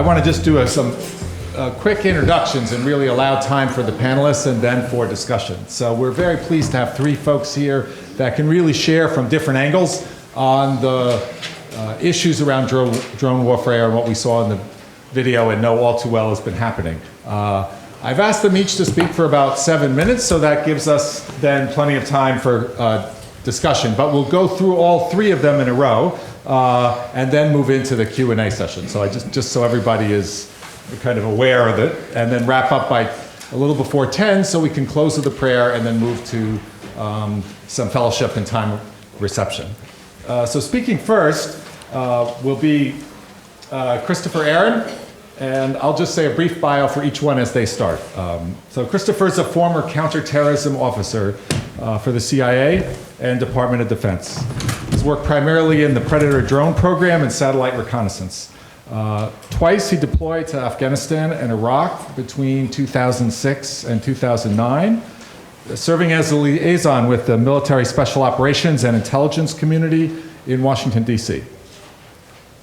want to just do some quick introductions and really allow time for the panelists and then for discussion. So we're very pleased to have three folks here that can really share from different angles on the issues around drone warfare and what we saw in the video and know all too well has been happening. I've asked them each to speak for about 7 minutes, so that gives us then plenty of time for discussion. But we'll go through all three of them in a row and then move into the Q&A session. So I just so everybody is kind of aware of it, and then wrap up by a little before 10 so we can close with a prayer and then move to some fellowship and time of reception. So speaking first will be Christopher Aaron, and I'll just say a brief bio for each one as they start. So Christopher's a former counterterrorism officer for the CIA and Department of Defense. He's worked primarily in the Predator drone program and satellite reconnaissance. Twice he deployed to Afghanistan and Iraq between 2006 and 2009, serving as a liaison with the military special operations and intelligence community in Washington, D.C.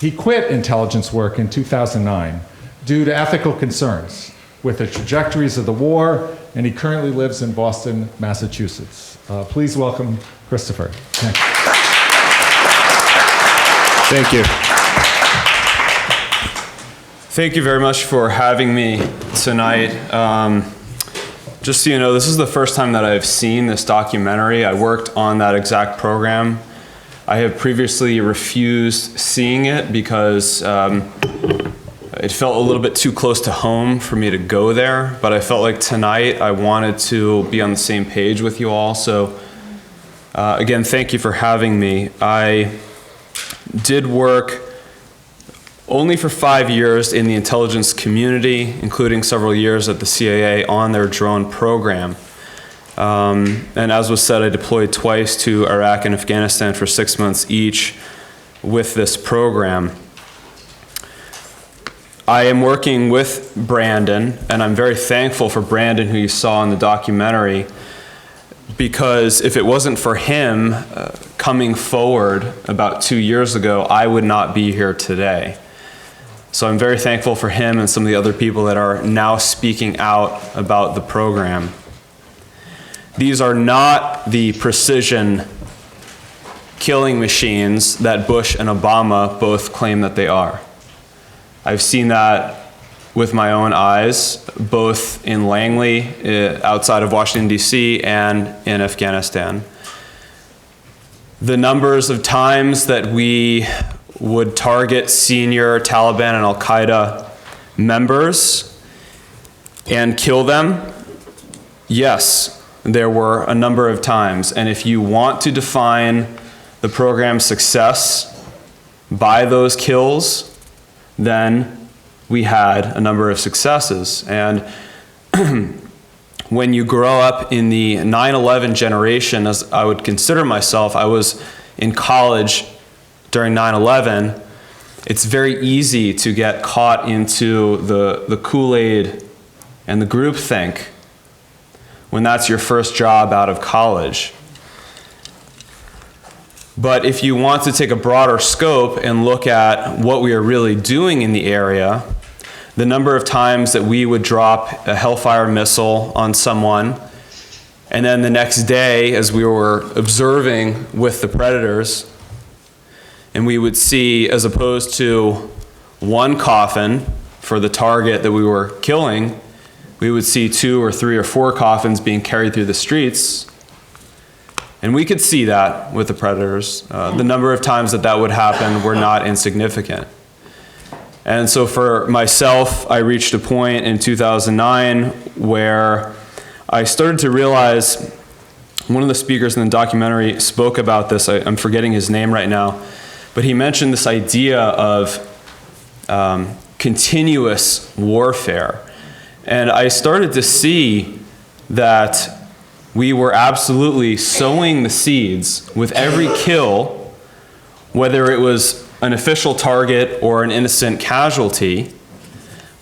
He quit intelligence work in 2009 due to ethical concerns with the trajectories of the war, and he currently lives in Boston, Massachusetts. Please welcome Christopher. Thank you. Thank you very much for having me tonight. Just so you know, this is the first time that I've seen this documentary. I worked on that exact program. I have previously refused seeing it because it felt a little bit too close to home for me to go there, but I felt like tonight I wanted to be on the same page with you all. So again, thank you for having me. I did work only for 5 years in the intelligence community, including several years at the CIA on their drone program. And as was said, I deployed twice to Iraq and Afghanistan for 6 months each with this program. I am working with Brandon, and I'm very thankful for Brandon, who you saw in the documentary, because if it wasn't for him coming forward about 2 years ago, I would not be here today. So I'm very thankful for him and some of the other people that are now speaking out about the program. These are not the precision killing machines that Bush and Obama both claim that they are. I've seen that with my own eyes, both in Langley, outside of Washington, D.C., and in Afghanistan. The numbers of times that we would target senior Taliban and Al-Qaeda members and kill them, yes, there were a number of times. And if you want to define the program's success by those kills, then we had a number of successes. And when you grow up in the 9/11 generation, as I would consider myself, I was in college during 9/11, it's very easy to get caught into the Kool-Aid and the groupthink when that's your first job out of college. But if you want to take a broader scope and look at what we are really doing in the area, the number of times that we would drop a Hellfire missile on someone, and then the next day as we were observing with the predators, and we would see, as opposed to one coffin for the target that we were killing, we would see 2 or 3 or 4 coffins being carried through the streets. And we could see that with the predators. The number of times that would happen were not insignificant. And so for myself, I reached a point in 2009 where I started to realize, one of the speakers in the documentary spoke about this, I'm forgetting his name right now, but he mentioned this idea of continuous warfare. And I started to see that we were absolutely sowing the seeds with every kill, whether it was an official target or an innocent casualty.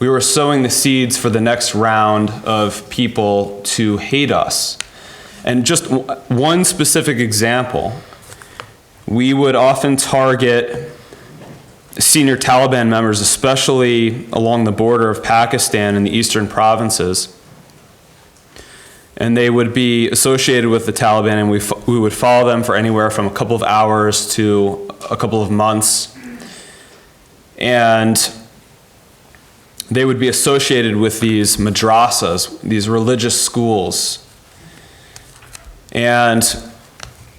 We were sowing the seeds for the next round of people to hate us. And just one specific example, we would often target senior Taliban members, especially along the border of Pakistan and the eastern provinces. And they would be associated with the Taliban, and we would follow them for anywhere from a couple of hours to a couple of months. And they would be associated with these madrasas, these religious schools. And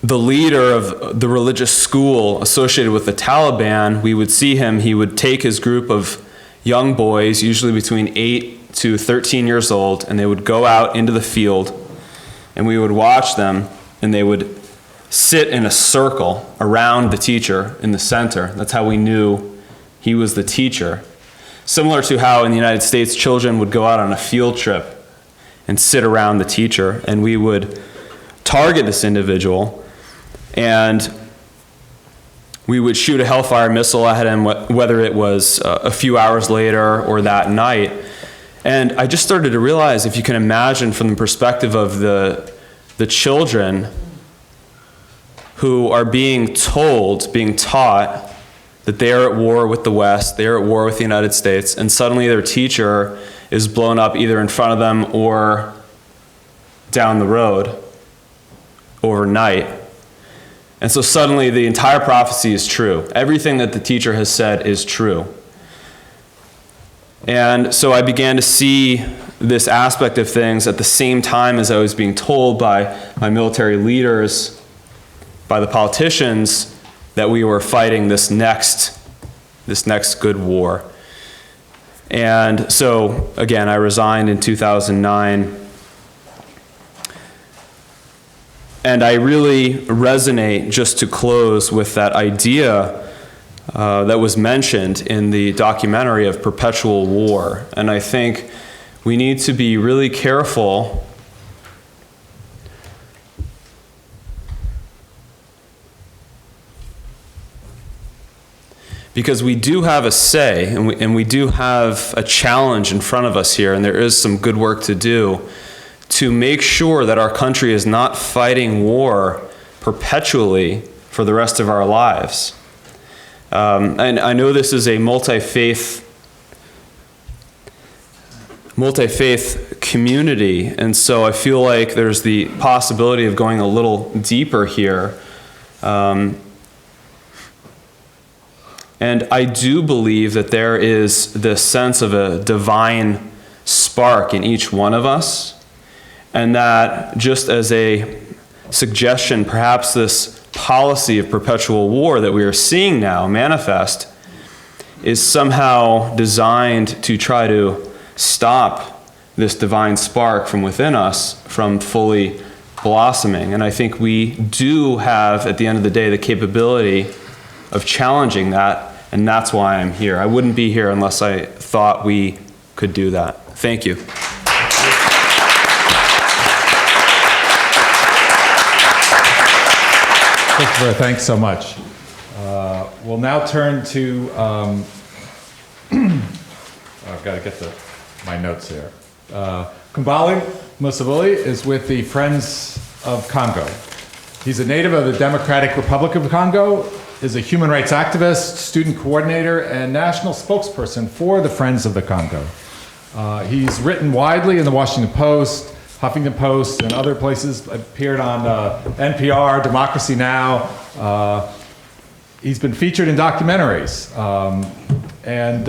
the leader of the religious school associated with the Taliban, we would see him, he would take his group of young boys, usually between 8 to 13 years old, and they would go out into the field, and we would watch them, and they would sit in a circle around the teacher in the center. That's how we knew he was the teacher. Similar to how in the United States, children would go out on a field trip and sit around the teacher, and we would target this individual, and we would shoot a Hellfire missile at him, whether it was a few hours later or that night. And I just started to realize, if you can imagine from the perspective of the children who are being taught that they are at war with the West, they are at war with the United States, and suddenly their teacher is blown up either in front of them or down the road overnight. And so suddenly the entire prophecy is true. Everything that the teacher has said is true. And so I began to see this aspect of things at the same time as I was being told by my military leaders, by the politicians, that we were fighting this next good war. And so, again, I resigned in 2009. And I really resonate, just to close, with that idea that was mentioned in the documentary of perpetual war. And I think we need to be really careful because we do have a say, and we do have a challenge in front of us here, and there is some good work to do to make sure that our country is not fighting war perpetually for the rest of our lives. And I know this is a multi-faith community, and so I feel like there's the possibility of going a little deeper here. And I do believe that there is this sense of a divine spark in each one of us, and that, just as a suggestion, perhaps this policy of perpetual war that we are seeing now manifest is somehow designed to try to stop this divine spark from within us from fully blossoming. And I think we do have, at the end of the day, the capability of challenging that, and that's why I'm here. I wouldn't be here unless I thought we could do that. Thank you. Christopher, thanks so much. We'll now turn to, I've got to get my notes here. Kambale Musavuli is with the Friends of Congo. He's a native of the Democratic Republic of Congo, is a human rights activist, student coordinator, and national spokesperson for the Friends of the Congo. He's written widely in the Washington Post, Huffington Post, and other places, appeared on NPR, Democracy Now! He's been featured in documentaries. And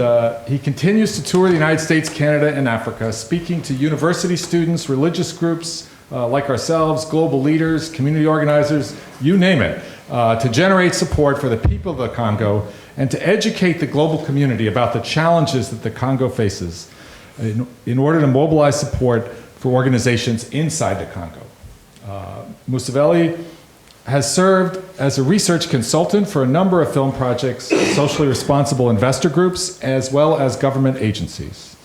he continues to tour the United States, Canada, and Africa, speaking to university students, religious groups like ourselves, global leaders, community organizers, you name it, to generate support for the people of the Congo and to educate the global community about the challenges that the Congo faces in order to mobilize support for organizations inside the Congo. Musavuli has served as a research consultant for a number of film projects, socially responsible investor groups, as well as government agencies.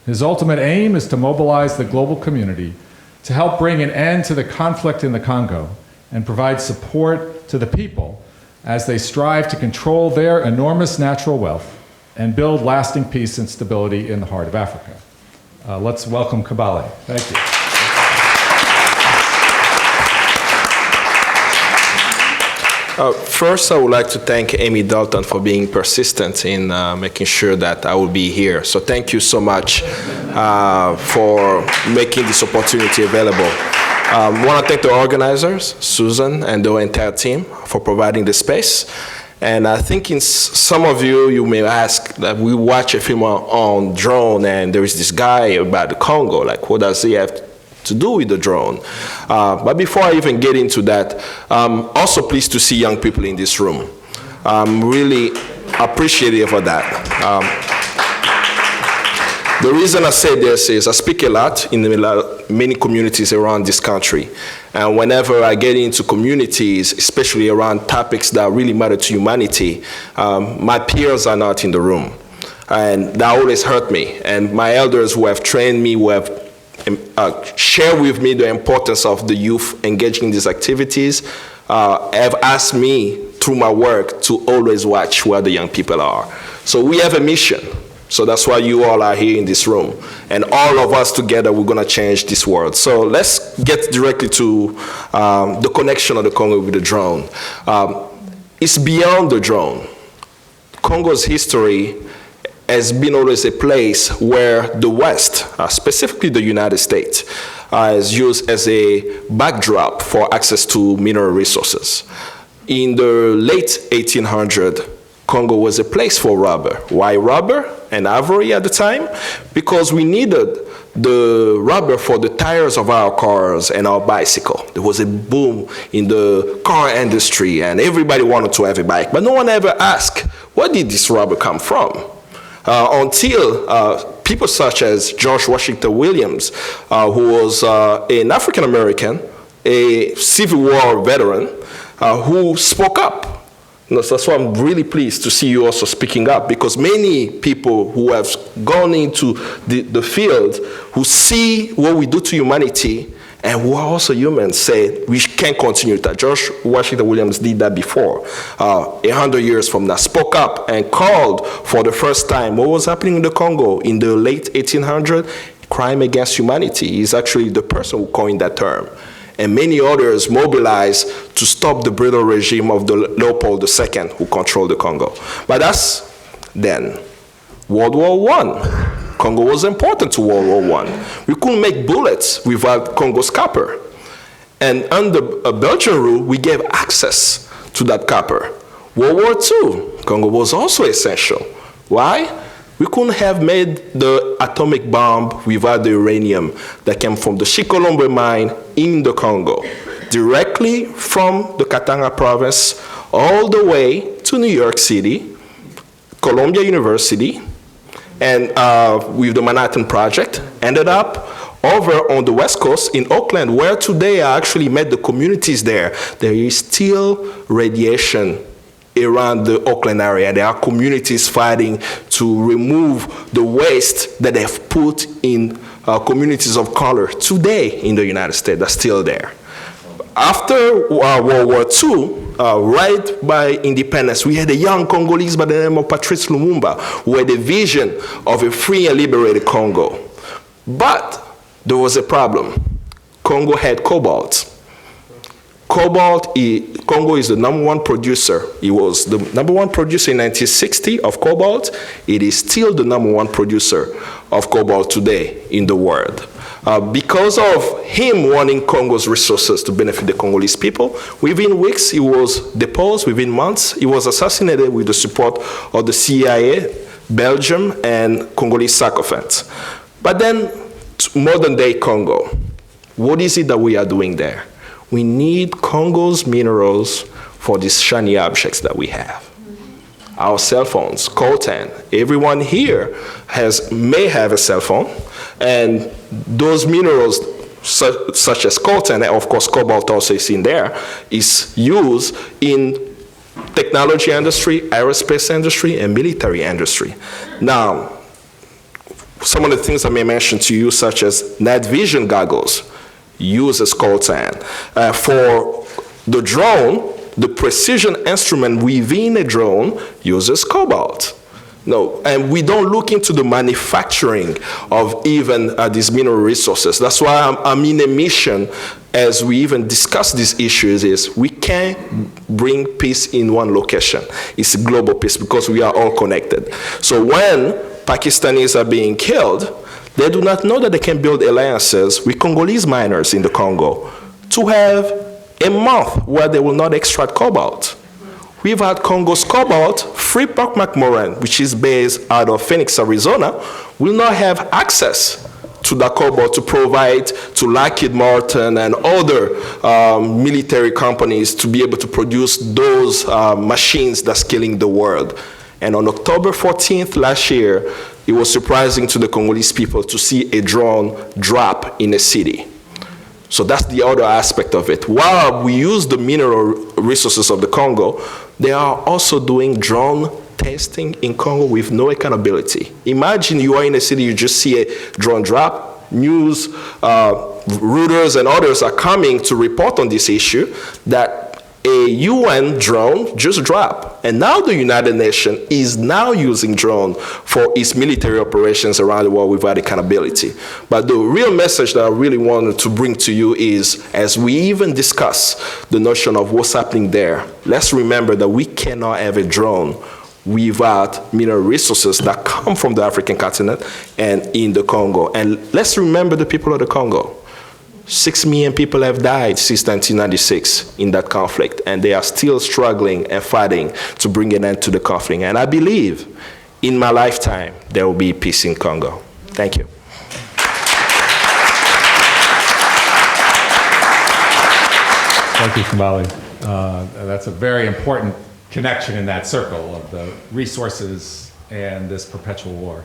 His ultimate aim is to mobilize the global community to help bring an end to the conflict in the Congo and provide support to the people as they strive to control their enormous natural wealth and build lasting peace and stability in the heart of Africa. Let's welcome Kambale. Thank you. First, I would like to thank Amy Dalton for being persistent in making sure that I will be here. So thank you so much for making this opportunity available. I want to thank the organizers, Susan and the entire team, for providing the space. And I think in some of you may ask that we watch a film on drone and there is this guy about the Congo, like what does he have to do with the drone? But before I even get into that, I'm also pleased to see young people in this room. I'm really appreciative of that. The reason I say this is I speak a lot in many communities around this country. And whenever I get into communities, especially around topics that really matter to humanity, my peers are not in the room. And that always hurt me. And my elders who have trained me, who have shared with me the importance of the youth engaging in these activities, have asked me through my work to always watch where the young people are. So we have a mission. So that's why you all are here in this room. And all of us together, we're going to change this world. So let's get directly to the connection of the Congo with the drone. It's beyond the drone. Congo's history has been always a place where the West, specifically the United States, is used as a backdrop for access to mineral resources. In the late 1800s, Congo was a place for rubber. Why rubber and ivory at the time? Because we needed the rubber for the tires of our cars and our bicycle. There was a boom in the car industry and everybody wanted to have a bike, but no one ever asked, where did this rubber come from? Until people such as George Washington Williams, who was an African American, a Civil War veteran, who spoke up. That's why I'm really pleased to see you also speaking up, because many people who have gone into the field, who see what we do to humanity, and who are also humans, say we can't continue that. George Washington Williams did that before. 100 years from now, spoke up and called for the first time what was happening in the Congo in the late 1800s, crime against humanity. He's actually the person who coined that term. And many others mobilized to stop the brutal regime of the Leopold II who controlled the Congo. But that's then. World War I. Congo was important to World War I. We couldn't make bullets without Congo's copper. And under a Belgian rule, we gave access to that copper. World War II, Congo was also essential. Why? We couldn't have made the atomic bomb without the uranium that came from the Chikolombe mine in the Congo, directly from the Katanga province all the way to New York City, Columbia University, and with the Manhattan Project, ended up over on the West Coast in Oakland, where today I actually met the communities there. There is still radiation around the Oakland area. There are communities fighting to remove the waste that they've put in communities of color today in the United States. That's still there. After World War II, right by independence, we had a young Congolese by the name of Patrice Lumumba, who had a vision of a free and liberated Congo. But there was a problem. Congo had cobalt. Congo is the #1 producer. It was the #1 producer in 1960 of cobalt. It is still the #1 producer of cobalt today in the world. Because of him wanting Congo's resources to benefit the Congolese people, within weeks he was deposed, within months he was assassinated with the support of the CIA, Belgium, and Congolese sycophants. But then, modern day Congo, what is it that we are doing there? We need Congo's minerals for these shiny objects that we have. Our cell phones, coltan. Everyone here may have a cell phone, and those minerals, such as coltan, and of course cobalt also is in there, is used in technology industry, aerospace industry, and military industry. Now, some of the things I may mention to you, such as night vision goggles, uses coltan. For the drone, the precision instrument within a drone uses cobalt. No, and we don't look into the manufacturing of even these mineral resources. That's why I'm in a mission as we even discuss these issues is we can't bring peace in one location. It's a global peace because we are all connected. So when Pakistanis are being killed, they do not know that they can build alliances with Congolese miners in the Congo to have a month where they will not extract cobalt. We've had Congo's cobalt, Freeport McMoran, which is based out of Phoenix, Arizona, will not have access to that cobalt to provide to Lockheed Martin and other military companies to be able to produce those machines that's killing the world. And on October 14th last year, it was surprising to the Congolese people to see a drone drop in a city. So that's the other aspect of it. While we use the mineral resources of the Congo, they are also doing drone testing in Congo with no accountability. Imagine you are in a city, you just see a drone drop, news, Reuters and others are coming to report on this issue that a UN drone just dropped. And now the United Nations is now using drone for its military operations around the world without accountability. But the real message that I really wanted to bring to you is, as we even discuss the notion of what's happening there, let's remember that we cannot have a drone without mineral resources that come from the African continent and in the Congo. And let's remember the people of the Congo. 6 million people have died since 1996 in that conflict, and they are still struggling and fighting to bring an end to the conflict. And I believe in my lifetime there will be peace in Congo. Thank you. Thank you, Kambale. That's a very important connection in that circle of the resources and this perpetual war.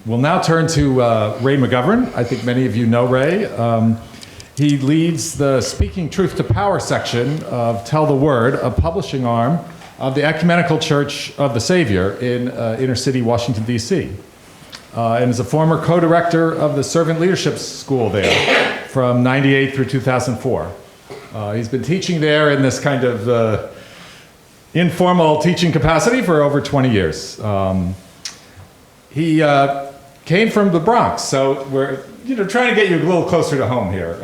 We'll now turn to Ray McGovern. I think many of you know Ray. He leads the Speaking Truth to Power section of Tell the Word, a publishing arm of the Ecumenical Church of the Savior in inner city Washington, D.C. And is a former co-director of the Servant Leadership School there from 98 through 2004. He's been teaching there in this kind of informal teaching capacity for over 20 years. He came from the Bronx, so we're trying to get you a little closer to home here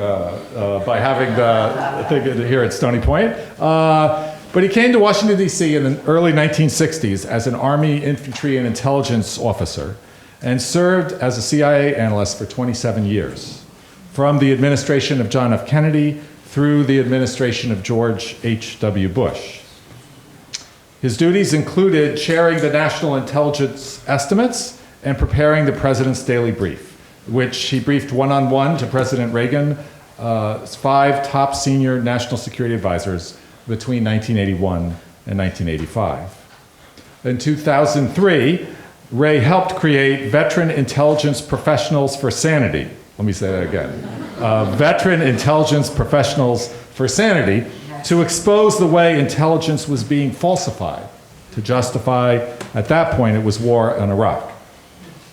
by having the thing here at Stony Point. But he came to Washington, D.C. in the early 1960s as an Army infantry and intelligence officer and served as a CIA analyst for 27 years, from the administration of John F. Kennedy through the administration of George H.W. Bush. His duties included chairing the National Intelligence Estimates and preparing the President's Daily Brief, which he briefed one-on-one to President Reagan's 5 top senior national security advisors between 1981 and 1985. In 2003, Ray helped create Veteran Intelligence Professionals for Sanity. Let me say that again. Veteran Intelligence Professionals for Sanity, to expose the way intelligence was being falsified, to justify, at that point, it was war in Iraq.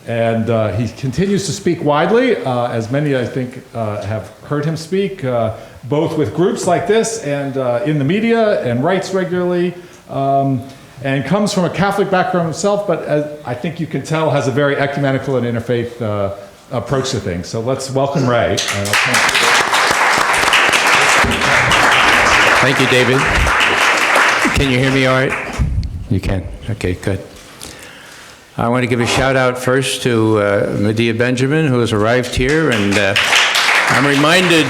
And he continues to speak widely, as many, I think, have heard him speak, both with groups like this and in the media, and writes regularly, and comes from a Catholic background himself, but as I think you can tell, has a very ecumenical and interfaith approach to things. So let's welcome Ray. Thank you, David. Can you hear me all right? You can. Okay, good. I want to give a shout out first to Medea Benjamin, who has arrived here, and I'm reminded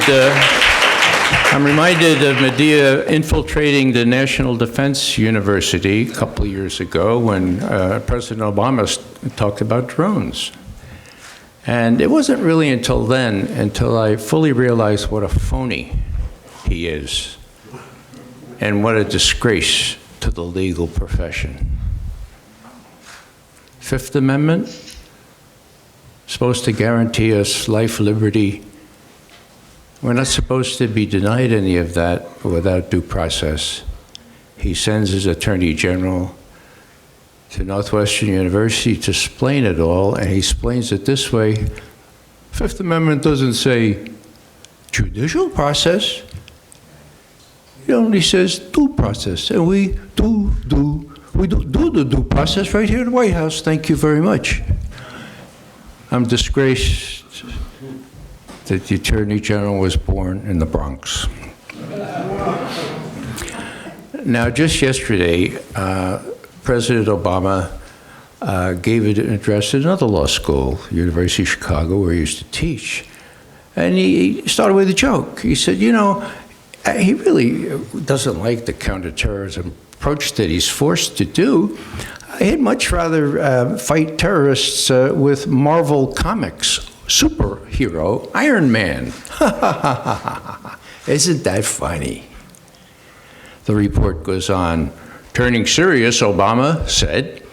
of Medea infiltrating the National Defense University a couple of years ago when President Obama talked about drones. And it wasn't really until then, until I fully realized what a phony he is, and what a disgrace to the legal profession. Fifth Amendment, supposed to guarantee us life, liberty. We're not supposed to be denied any of that without due process. He sends his Attorney General to Northwestern University to explain it all, and he explains it this way. Fifth Amendment doesn't say judicial process. It only says due process, and we do We do the due process right here in the White House. Thank you very much. I'm disgraced that the Attorney General was born in the Bronx. Now, just yesterday, President Obama gave an address at another law school, University of Chicago, where he used to teach. And he started with a joke. He said, you know, he really doesn't like the counterterrorism approach that he's forced to do. He'd much rather fight terrorists with Marvel Comics superhero Iron Man. Isn't that funny? The report goes on. Turning serious, Obama said,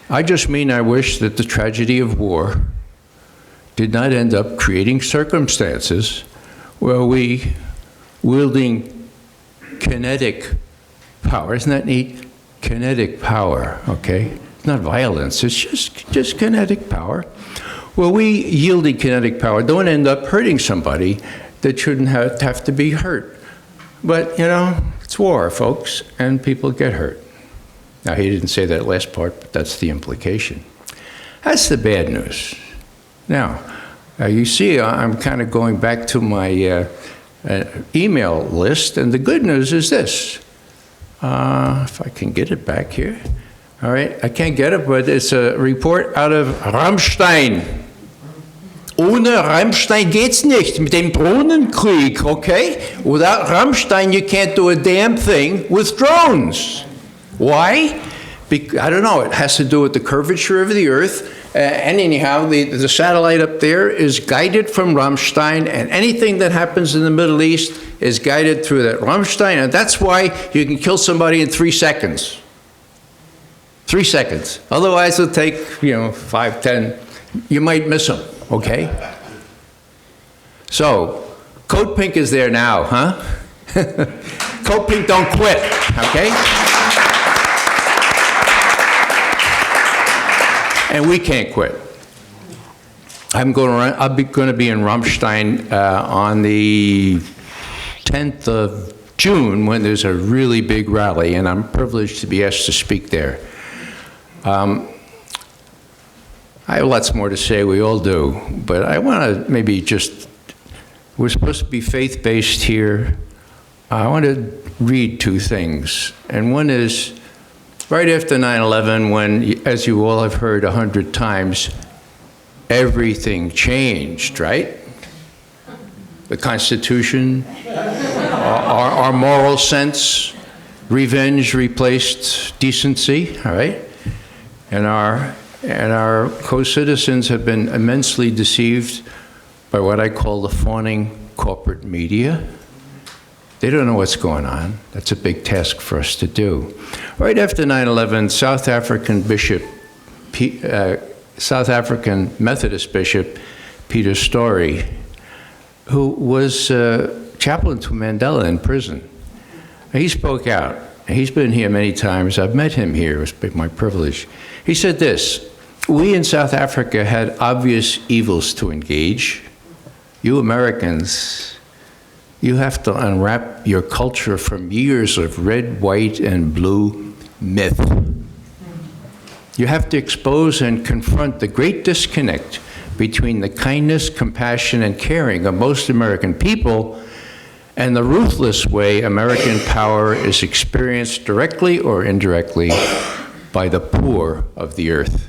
I just mean I wish that the tragedy of war did not end up creating circumstances where we, wielding kinetic power, isn't that neat? Kinetic power, okay? It's not violence, it's just kinetic power. Well, we, yielding kinetic power, don't end up hurting somebody that shouldn't have to be hurt. But, you know, it's war, folks, and people get hurt. Now, he didn't say that last part, but that's the implication. That's the bad news. Now, you see, I'm kind of going back to my email list, and the good news is this. If I can get it back here. All right, I can't get it, but it's a report out of Rammstein. Ohne Rammstein geht's nicht, mit dem Drohnenkrieg, okay? Without Rammstein, you can't do a damn thing with drones. Why? I don't know, it has to do with the curvature of the Earth. And anyhow, the satellite up there is guided from Rammstein, and anything that happens in the Middle East is guided through that Rammstein, and that's why you can kill somebody in 3 seconds. 3 seconds. Otherwise, it'll take, 5, 10. You might miss them, okay? So, Code Pink is there now, huh? Code Pink don't quit, okay? And we can't quit. I'm going to be in Rammstein on the 10th of June when there's a really big rally, and I'm privileged to be asked to speak there. I have lots more to say, we all do, but I want to maybe just, we're supposed to be faith-based here. I want to read 2 things, and one is, right after 9/11, when, as you all have heard 100 times, everything changed, right? The Constitution, our moral sense, revenge replaced decency, all right? And our co-citizens have been immensely deceived by what I call the fawning corporate media. They don't know what's going on. That's a big task for us to do. Right after 9/11, South African Methodist Bishop Peter Story, who was chaplain to Mandela in prison, he spoke out. He's been here many times. I've met him here. It's been my privilege. He said this: we in South Africa had obvious evils to engage. You Americans, you have to unwrap your culture from years of red, white, and blue myth. You have to expose and confront the great disconnect between the kindness, compassion, and caring of most American people and the ruthless way American power is experienced directly or indirectly by the poor of the earth.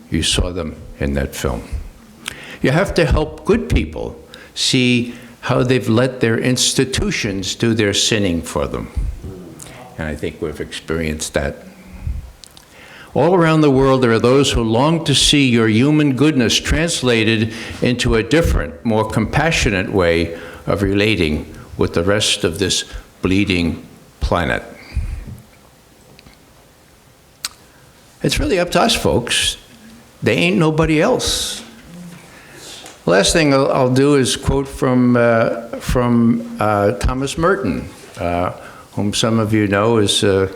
You saw them in that film. You have to help good people see how they've let their institutions do their sinning for them. And I think we've experienced that. All around the world, there are those who long to see your human goodness translated into a different, more compassionate way of relating with the rest of this bleeding planet. It's really up to us, folks. They ain't nobody else. The last thing I'll do is quote from Thomas Merton, whom some of you know is a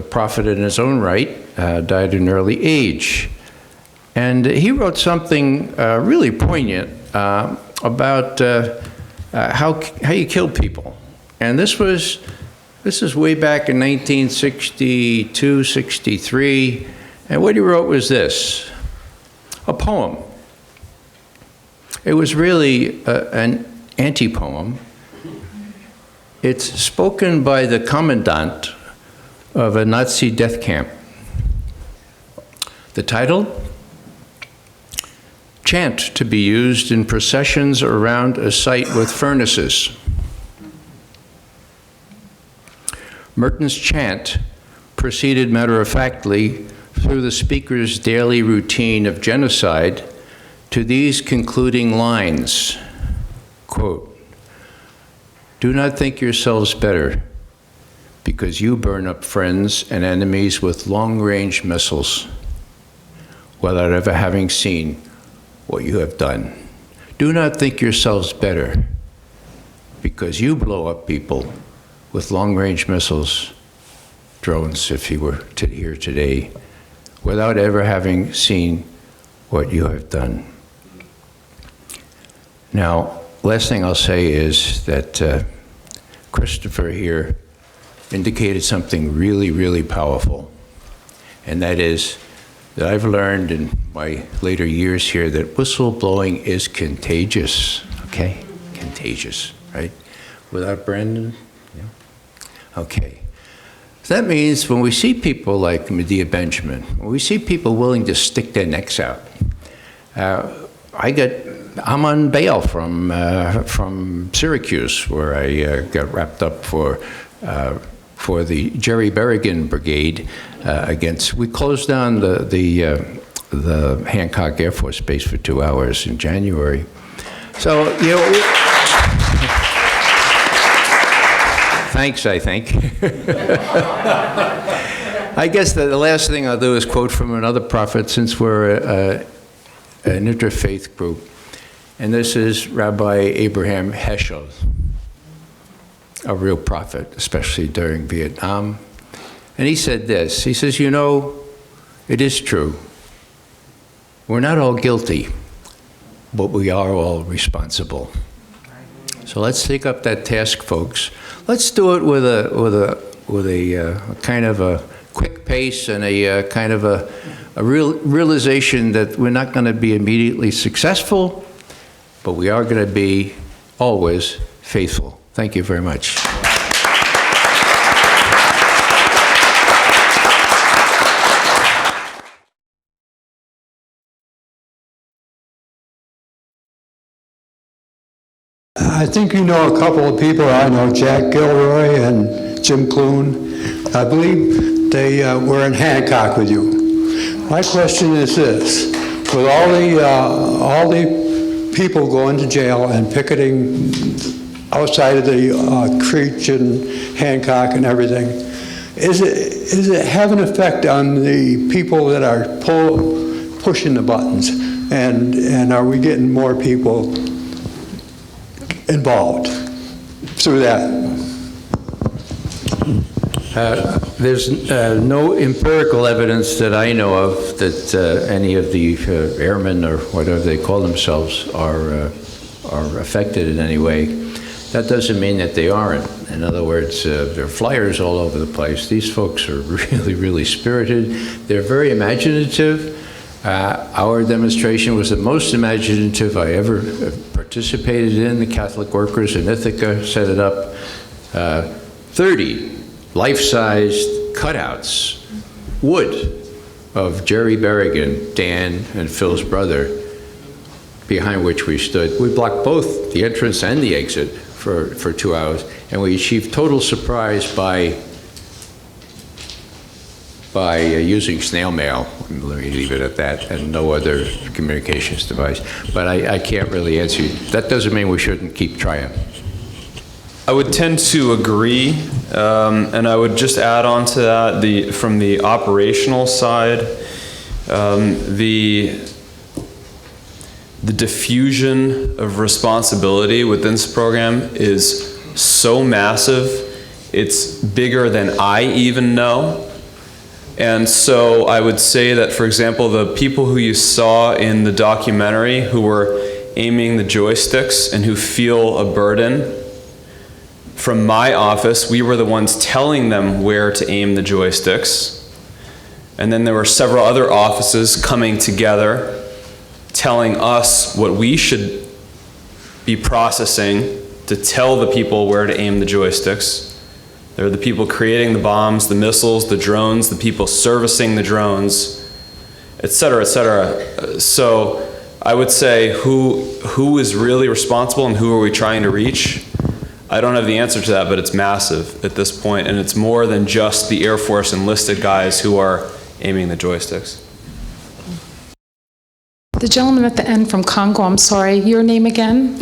prophet in his own right, died at an early age. And he wrote something really poignant about how you kill people. And this was This is way back in 1962, 63, and what he wrote was this, a poem. It was really an anti-poem. It's spoken by the commandant of a Nazi death camp. The title? Chant to be used in processions around a site with furnaces. Merton's chant proceeded matter-of-factly through the speaker's daily routine of genocide to these concluding lines, quote, "Do not think yourselves better because you burn up friends and enemies with long-range missiles without ever having seen what you have done. Do not think yourselves better because you blow up people with long-range missiles, drones if he were here today, without ever having seen what you have done." Now, last thing I'll say is that Christopher here indicated something really, really powerful, and that is that I've learned in my later years here that whistleblowing is contagious, okay? Contagious, right? Without Brandon? Yeah. Okay. That means when we see people like Medea Benjamin, when we see people willing to stick their necks out, I'm on bail from Syracuse, where I got wrapped up for the Jerry Berrigan Brigade we closed down the Hancock Air Force Base for 2 hours in January. So, you know, thanks, I think. I guess the last thing I'll do is quote from another prophet, since we're an interfaith group. And this is Rabbi Abraham Heschel, a real prophet, especially during Vietnam. And he said this, he says, you know, it is true. We're not all guilty, but we are all responsible. So let's take up that task, folks. Let's do it with a kind of a quick pace and a kind of a realization that we're not going to be immediately successful, but we are going to be always faithful. Thank you very much. I think you know a couple of people. I know Jack Gilroy and Jim Clune. I believe they were in Hancock with you. My question is this: with all the people going to jail and picketing outside of the Creech and Hancock and everything, is it have an effect on the people that are pushing the buttons, and are we getting more people involved through that? There's no empirical evidence that I know of that any of the airmen or whatever they call themselves are affected in any way. That doesn't mean that they aren't. In other words, there are flyers all over the place. These folks are really, really spirited. They're very imaginative. Our demonstration was the most imaginative I ever participated in. The Catholic workers in Ithaca set it up. 30 life-sized cutouts, wood, of Jerry Berrigan, Dan, and Phil's brother, behind which we stood. We blocked both the entrance and the exit for 2 hours, and we achieved total surprise by using snail mail. Let me leave it at that, and no other communications device. But I can't really answer you. That doesn't mean we shouldn't keep trying. I would tend to agree, and I would just add on to that, from the operational side, the diffusion of responsibility within this program is so massive, it's bigger than I even know. And so I would say that, for example, the people who you saw in the documentary who were aiming the joysticks and who feel a burden, From my office, we were the ones telling them where to aim the joysticks. And then there were several other offices coming together, telling us what we should be processing to tell the people where to aim the joysticks. There are the people creating the bombs, the missiles, the drones, the people servicing the drones, et cetera, et cetera. So I would say who is really responsible and who are we trying to reach? I don't have the answer to that, but it's massive at this point, and it's more than just the Air Force enlisted guys who are aiming the joysticks. The gentleman at the end from Congo, I'm sorry, your name again?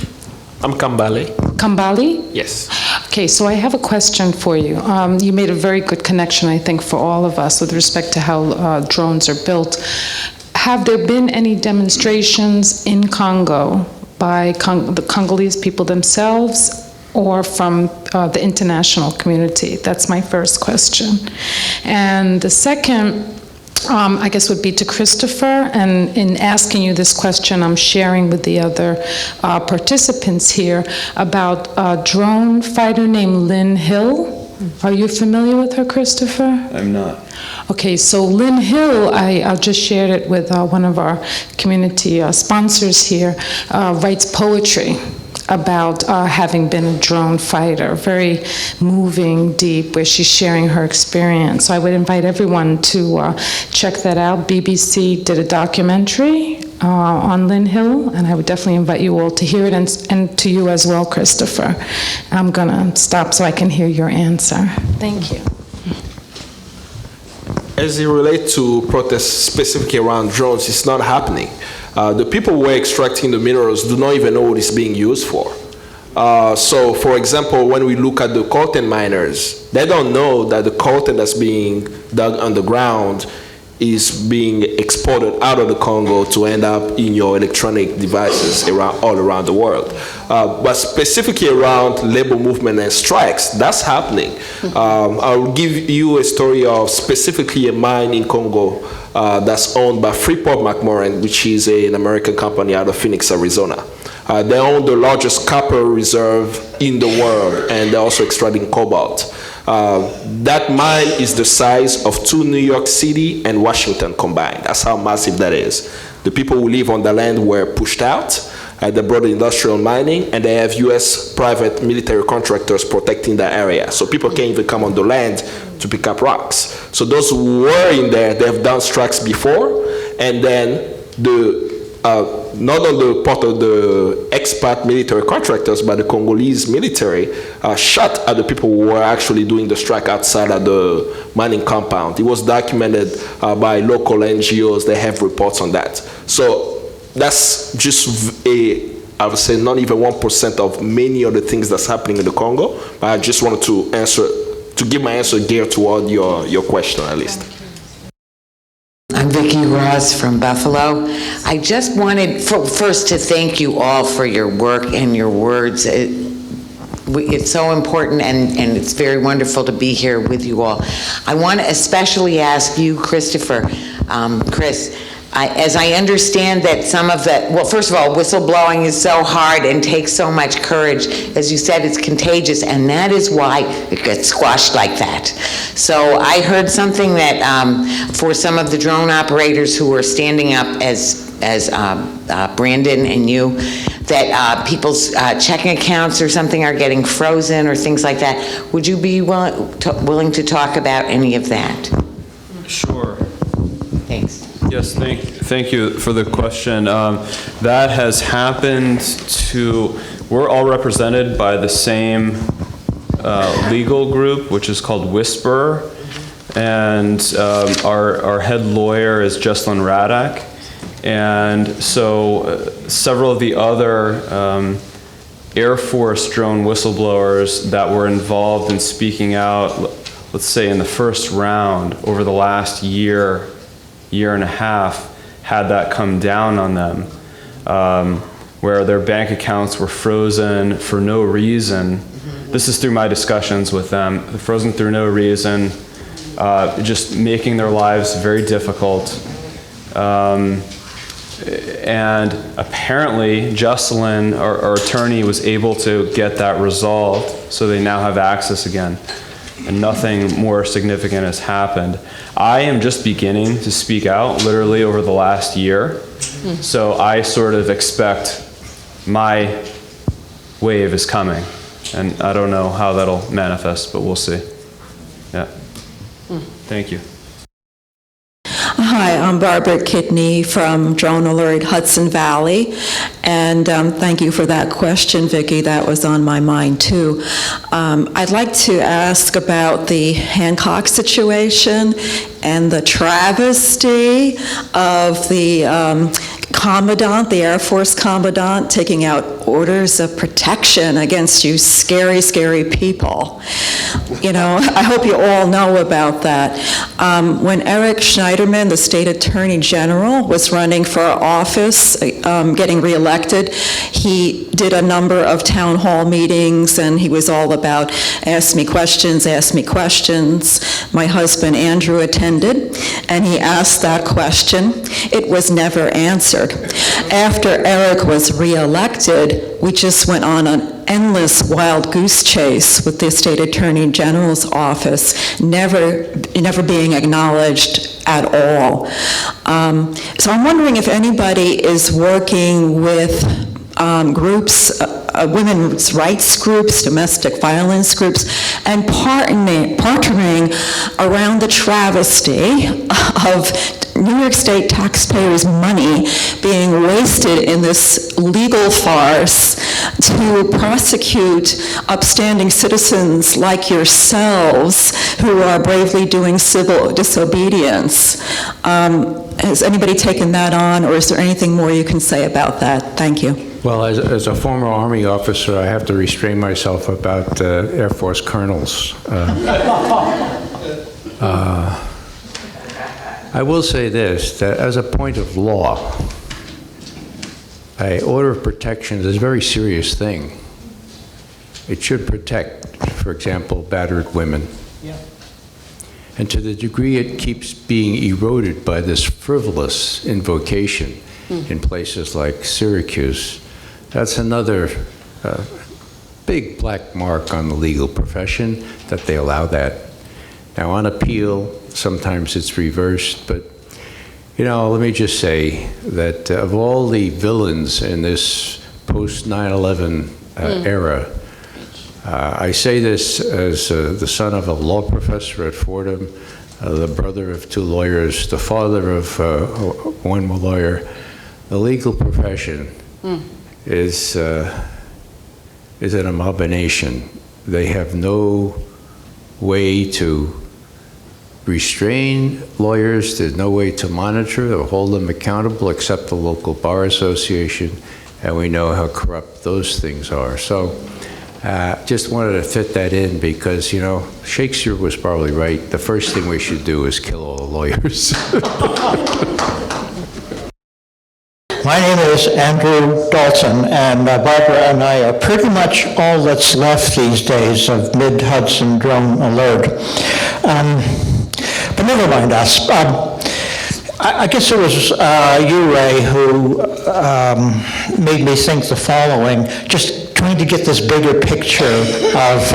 I'm Kambale. Kambale? Yes. Okay, so I have a question for you. You made a very good connection, I think, for all of us with respect to how drones are built. Have there been any demonstrations in Congo by the Congolese people themselves or from the international community? That's my first question. And the second, I guess, would be to Christopher. And in asking you this question, I'm sharing with the other participants here about a drone fighter named Lynn Hill. Are you familiar with her, Christopher? I'm not. Okay, so Lynn Hill, I just shared it with one of our community sponsors here, writes poetry about having been a drone fighter, very moving, deep, where she's sharing her experience. So I would invite everyone to check that out. BBC did a documentary on Lynn Hill, and I would definitely invite you all to hear it, and to you as well, Christopher. I'm gonna stop so I can hear your answer. Thank you. As it relates to protests specifically around drones, it's not happening. The people who are extracting the minerals do not even know what it's being used for. So, for example, when we look at the coltan miners, they don't know that the coltan that's being dug underground is being exported out of the Congo to end up in your electronic devices all around the world. But specifically around labor movement and strikes, that's happening. I'll give you a story of specifically a mine in Congo that's owned by Freeport-McMoRan, which is an American company out of Phoenix, Arizona. They own the largest copper reserve in the world, and they're also extracting cobalt. That mine is the size of 2 New York City and Washington combined. That's how massive that is. The people who live on the land were pushed out. They brought industrial mining, and they have U.S. private military contractors protecting that area. So people can't even come on the land to pick up rocks. So those who were in there, they have done strikes before, and then not on the part of the expat military contractors, but the Congolese military shot at the people who were actually doing the strike outside of the mining compound. It was documented by local NGOs. They have reports on that. So that's just I would say not even 1% of many of the things that's happening in the Congo. But I just wanted to give my answer geared toward your question at least. I'm Vicki Ross from Buffalo. I just wanted first to thank you all for your work and your words. It's so important, and it's very wonderful to be here with you all. I want to especially ask you, Christopher, Chris, as I understand that some of the, well, first of all, whistleblowing is so hard and takes so much courage. As you said, it's contagious, and that is why it gets squashed like that. So I heard something that for some of the drone operators who were standing up as Brandon and you, that people's checking accounts or something are getting frozen or things like that. Would you be willing to talk about any of that? Sure. Thanks. Yes, thank you for the question. That has happened we're all represented by the same legal group, which is called Whisper, and our head lawyer is Jesslyn Radak. And so several of the other Air Force drone whistleblowers that were involved in speaking out, let's say in the first round over the last year and a half, had that come down on them, where their bank accounts were frozen for no reason. This is through my discussions with them. Frozen through no reason, just making their lives very difficult. And apparently, Jocelyn, our attorney, was able to get that resolved, so they now have access again. And nothing more significant has happened. I am just beginning to speak out, literally over the last year. So I sort of expect my wave is coming. And I don't know how that'll manifest, but we'll see. Yeah. Thank you. Hi, I'm Barbara Kidney from Drone Alert Hudson Valley, and thank you for that question, Vicki. That was on my mind too. I'd like to ask about the Hancock situation and the travesty of the Commandant, the Air Force Commandant, taking out orders of protection against you scary, scary people. You know, I hope you all know about that. When Eric Schneiderman, the State Attorney General, was running for office, getting reelected, he did a number of town hall meetings, and he was all about ask me questions, ask me questions. My husband Andrew attended, and he asked that question. It was never answered. After Eric was reelected, we just went on an endless wild goose chase with the State Attorney General's office, never being acknowledged at all. So I'm wondering if anybody is working with groups, women's rights groups, domestic violence groups, and partnering around the travesty of New York State taxpayers' money being wasted in this legal farce to prosecute upstanding citizens like yourselves who are bravely doing civil disobedience. Has anybody taken that on, or is there anything more you can say about that? Thank you. Well, as a former Army officer, I have to restrain myself about Air Force colonels. I will say this, that as a point of law, an order of protection is a very serious thing. It should protect, for example, battered women. Yeah. And to the degree it keeps being eroded by this frivolous invocation in places like Syracuse, that's another big black mark on the legal profession that they allow that. Now, on appeal, sometimes it's reversed, but, you know, let me just say that of all the villains in this post-9/11 era, I say this as the son of a law professor at Fordham, the brother of two lawyers, the father of one lawyer. The legal profession is an abomination. They have no way to restrain lawyers. There's no way to monitor or hold them accountable except the local bar association, and we know how corrupt those things are. So just wanted to fit that in because, you know, Shakespeare was probably right. The first thing we should do is kill all the lawyers. My name is Andrew Dalton, and Barbara and I are pretty much all that's left these days of Mid-Hudson Drone Alert. But never mind us. I guess it was you, Ray, who made me think the following, just trying to get this bigger picture of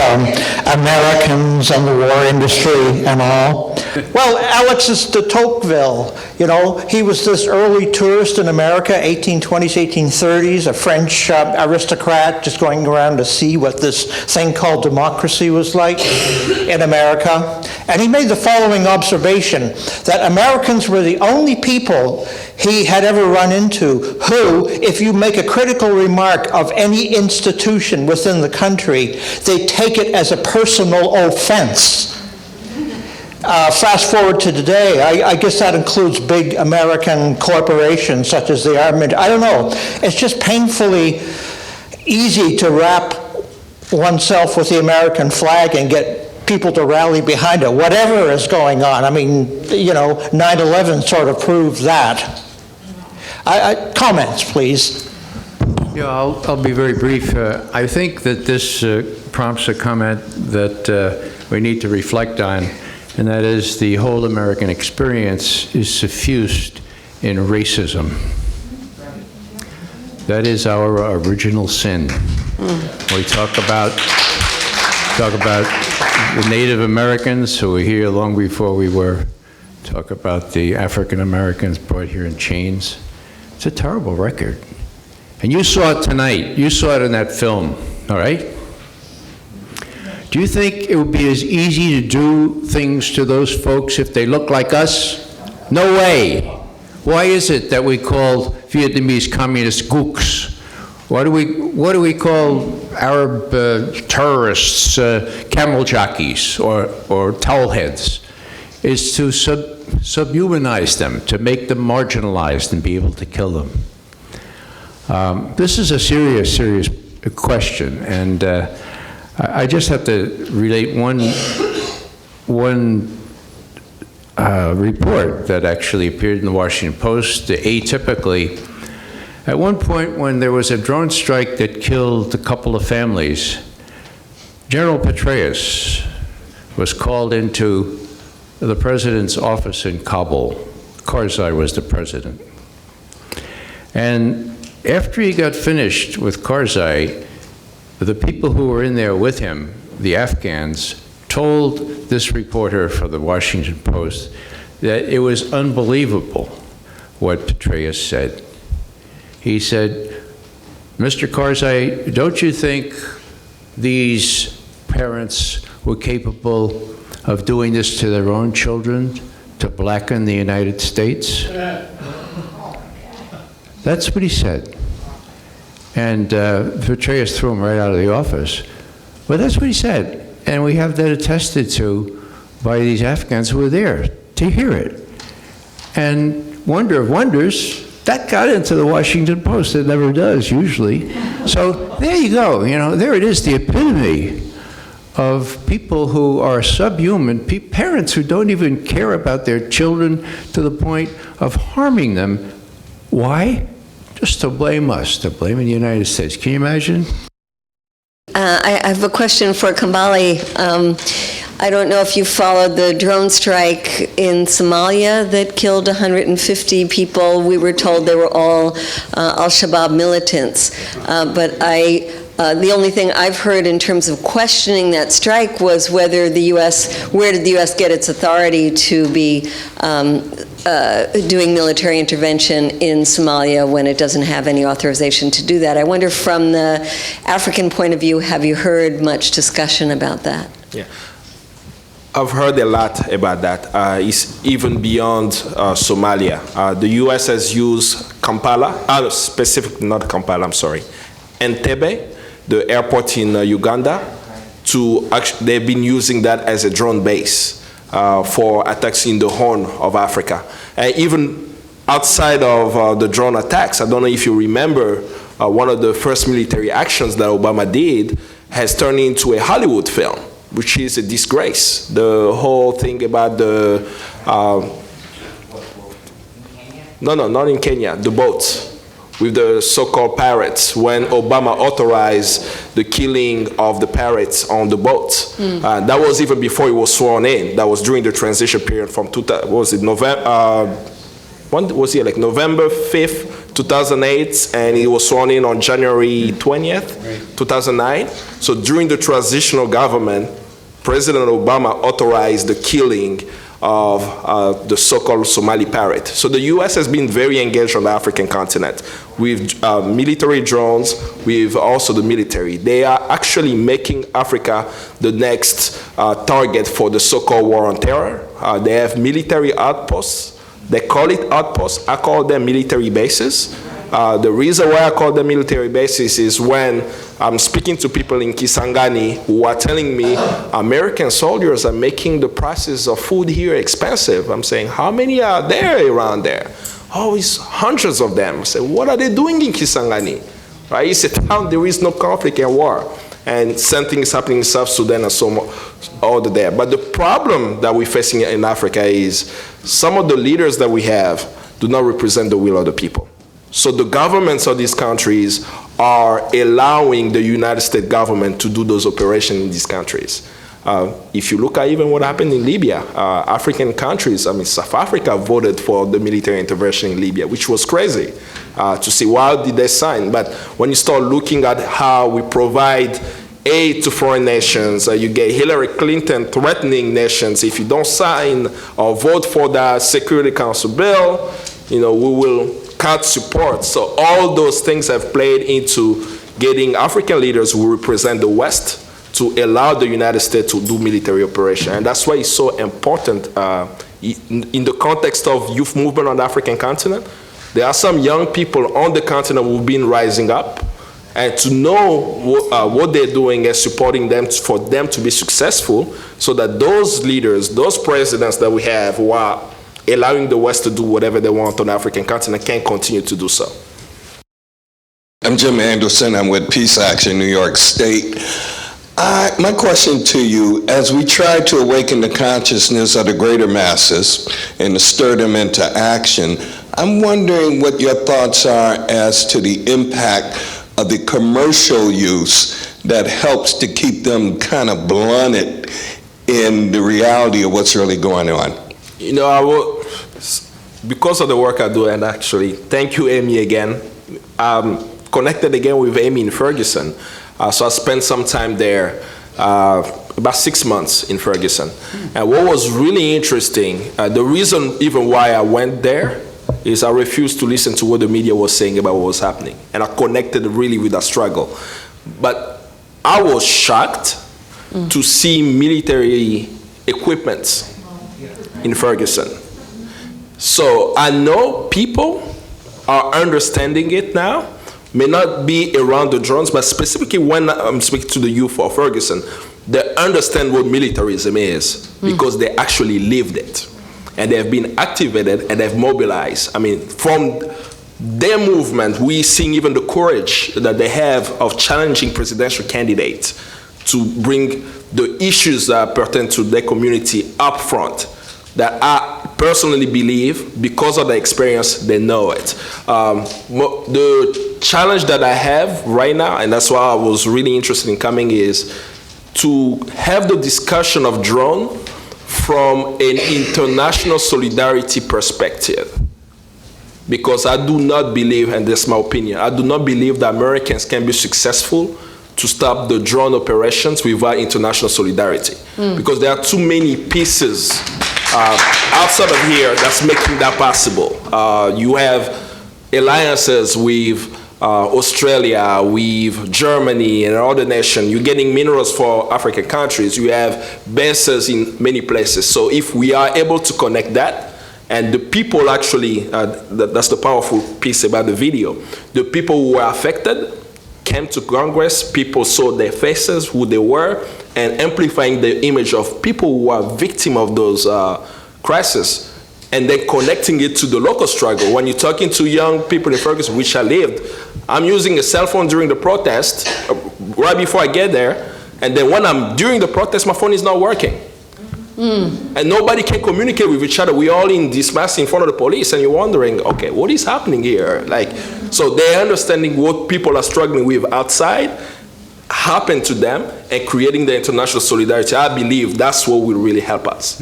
Americans and the war industry and all. Well, Alexis de Tocqueville, you know, he was this early tourist in America, 1820s, 1830s, a French aristocrat just going around to see what this thing called democracy was like in America. And he made the following observation, that Americans were the only people he had ever run into who, if you make a critical remark of any institution within the country, they take it as a personal offense. Fast forward to today, I guess that includes big American corporations such as the armament. I don't know. It's just painfully easy to wrap oneself with the American flag and get people to rally behind it, whatever is going on. I mean, you know, 9/11 sort of proved that. Comments, please. Yeah, I'll be very brief. I think that this prompts a comment that we need to reflect on, and that is the whole American experience is suffused in racism. That is our original sin. We talk about the Native Americans who were here long before we were. Talk about the African Americans brought here in chains. It's a terrible record. And you saw it tonight. You saw it in that film, all right? Do you think it would be as easy to do things to those folks if they look like us? No way. Why is it that we call Vietnamese communists gooks? What do we call Arab terrorists camel jockeys or towelheads? Is to subhumanize them, to make them marginalized and be able to kill them. This is a serious, serious question, and I just have to relate one report that actually appeared in the Washington Post, atypically. At one point when there was a drone strike that killed a couple of families, General Petraeus was called into the president's office in Kabul. Karzai was the president. And after he got finished with Karzai, the people who were in there with him, the Afghans, told this reporter for the Washington Post that it was unbelievable what Petraeus said. He said, Mr. Karzai, don't you think these parents were capable of doing this to their own children to blacken the United States? That's what he said. And Petraeus threw him right out of the office. But that's what he said. And we have that attested to by these Afghans who were there to hear it. And wonder of wonders, that got into the Washington Post. It never does, usually. So there you go. You know, there it is, the epitome of people who are subhuman, parents who don't even care about their children to the point of harming them. Why? Just to blame us, to blame the United States. Can you imagine? I have a question for Kambale. I don't know if you followed the drone strike in Somalia that killed 150 people. We were told they were all al-Shabaab militants. But the only thing I've heard in terms of questioning that strike was whether the U.S., where did the U.S. get its authority to be doing military intervention in Somalia when it doesn't have any authorization to do that. I wonder from the African point of view, have you heard much discussion about that? Yeah. I've heard a lot about that. It's even beyond Somalia. The U.S. has used Kampala, specifically not Kampala, I'm sorry, Entebbe, the airport in Uganda, they've been using that as a drone base for attacks in the Horn of Africa. And even outside of the drone attacks, I don't know if you remember, one of the first military actions that Obama did has turned into a Hollywood film, which is a disgrace. The whole thing about the, no, not in Kenya, the boats with the so-called pirates, when Obama authorized the killing of the pirates on the boats. That was even before he was sworn in. That was during the transition period from, November 5th, 2008, and he was sworn in on January 20th, 2009. So during the transitional government, President Obama authorized the killing of the so-called Somali pirate. So the U.S. has been very engaged on the African continent with military drones, with also the military. They are actually making Africa the next target for the so-called war on terror. They have military outposts. They call it outposts. I call them military bases. The reason why I call them military bases is when I'm speaking to people in Kisangani who are telling me American soldiers are making the prices of food here expensive. I'm saying, how many are there around there? Oh, it's hundreds of them. I say, what are they doing in Kisangani? Right? It's a town, there is no conflict and war. And same thing is happening in South Sudan and so on, all there. But the problem that we're facing in Africa is some of the leaders that we have do not represent the will of the people. So the governments of these countries are allowing the United States government to do those operations in these countries. If you look at even what happened in Libya, African countries, South Africa voted for the military intervention in Libya, which was crazy to see why did they sign. But when you start looking at how we provide aid to foreign nations, you get Hillary Clinton threatening nations, if you don't sign or vote for that Security Council bill, we will cut support. So all those things have played into getting African leaders who represent the West to allow the United States to do military operation. And that's why it's so important in the context of youth movement on the African continent. There are some young people on the continent who've been rising up, and to know what they're doing and supporting them for them to be successful, so that those leaders, those presidents that we have who are allowing the West to do whatever they want on the African continent can continue to do so. I'm Jim Anderson. I'm with Peace Action New York State. My question to you, as we try to awaken the consciousness of the greater masses and to stir them into action, I'm wondering what your thoughts are as to the impact of the commercial use that helps to keep them kind of blunted in the reality of what's really going on. Because of the work I do, and actually, thank you, Amy, again. Connected again with Amy in Ferguson. So I spent some time there, about 6 months in Ferguson. And what was really interesting, the reason even why I went there is I refused to listen to what the media was saying about what was happening. And I connected really with that struggle. But I was shocked to see military equipment in Ferguson. So I know people are understanding it now, may not be around the drones, but specifically when I'm speaking to the youth of Ferguson, they understand what militarism is because they actually lived it. And they have been activated and they've mobilized. From their movement, we're seeing even the courage that they have of challenging presidential candidates to bring the issues that pertain to their community up front, that I personally believe, because of the experience, they know it. The challenge that I have right now, and that's why I was really interested in coming, is to have the discussion of drone from an international solidarity perspective. Because I do not believe, and this is my opinion, I do not believe that Americans can be successful to stop the drone operations without international solidarity. Because there are too many pieces outside of here that's making that possible. You have alliances with Australia, with Germany and other nations. You're getting minerals for African countries. You have bases in many places. So if we are able to connect that, and the people actually, that's the powerful piece about the video, the people who were affected came to Congress, people saw their faces, who they were, and amplifying the image of people who are victims of those crises, and then connecting it to the local struggle. When you're talking to young people in Ferguson, which I lived, I'm using a cell phone during the protest, right before I get there, and then when I'm during the protest, my phone is not working. And nobody can communicate with each other. We're all in this mass in front of the police, and you're wondering, okay, what is happening here? So they're understanding what people are struggling with outside happened to them, and creating the international solidarity. I believe that's what will really help us.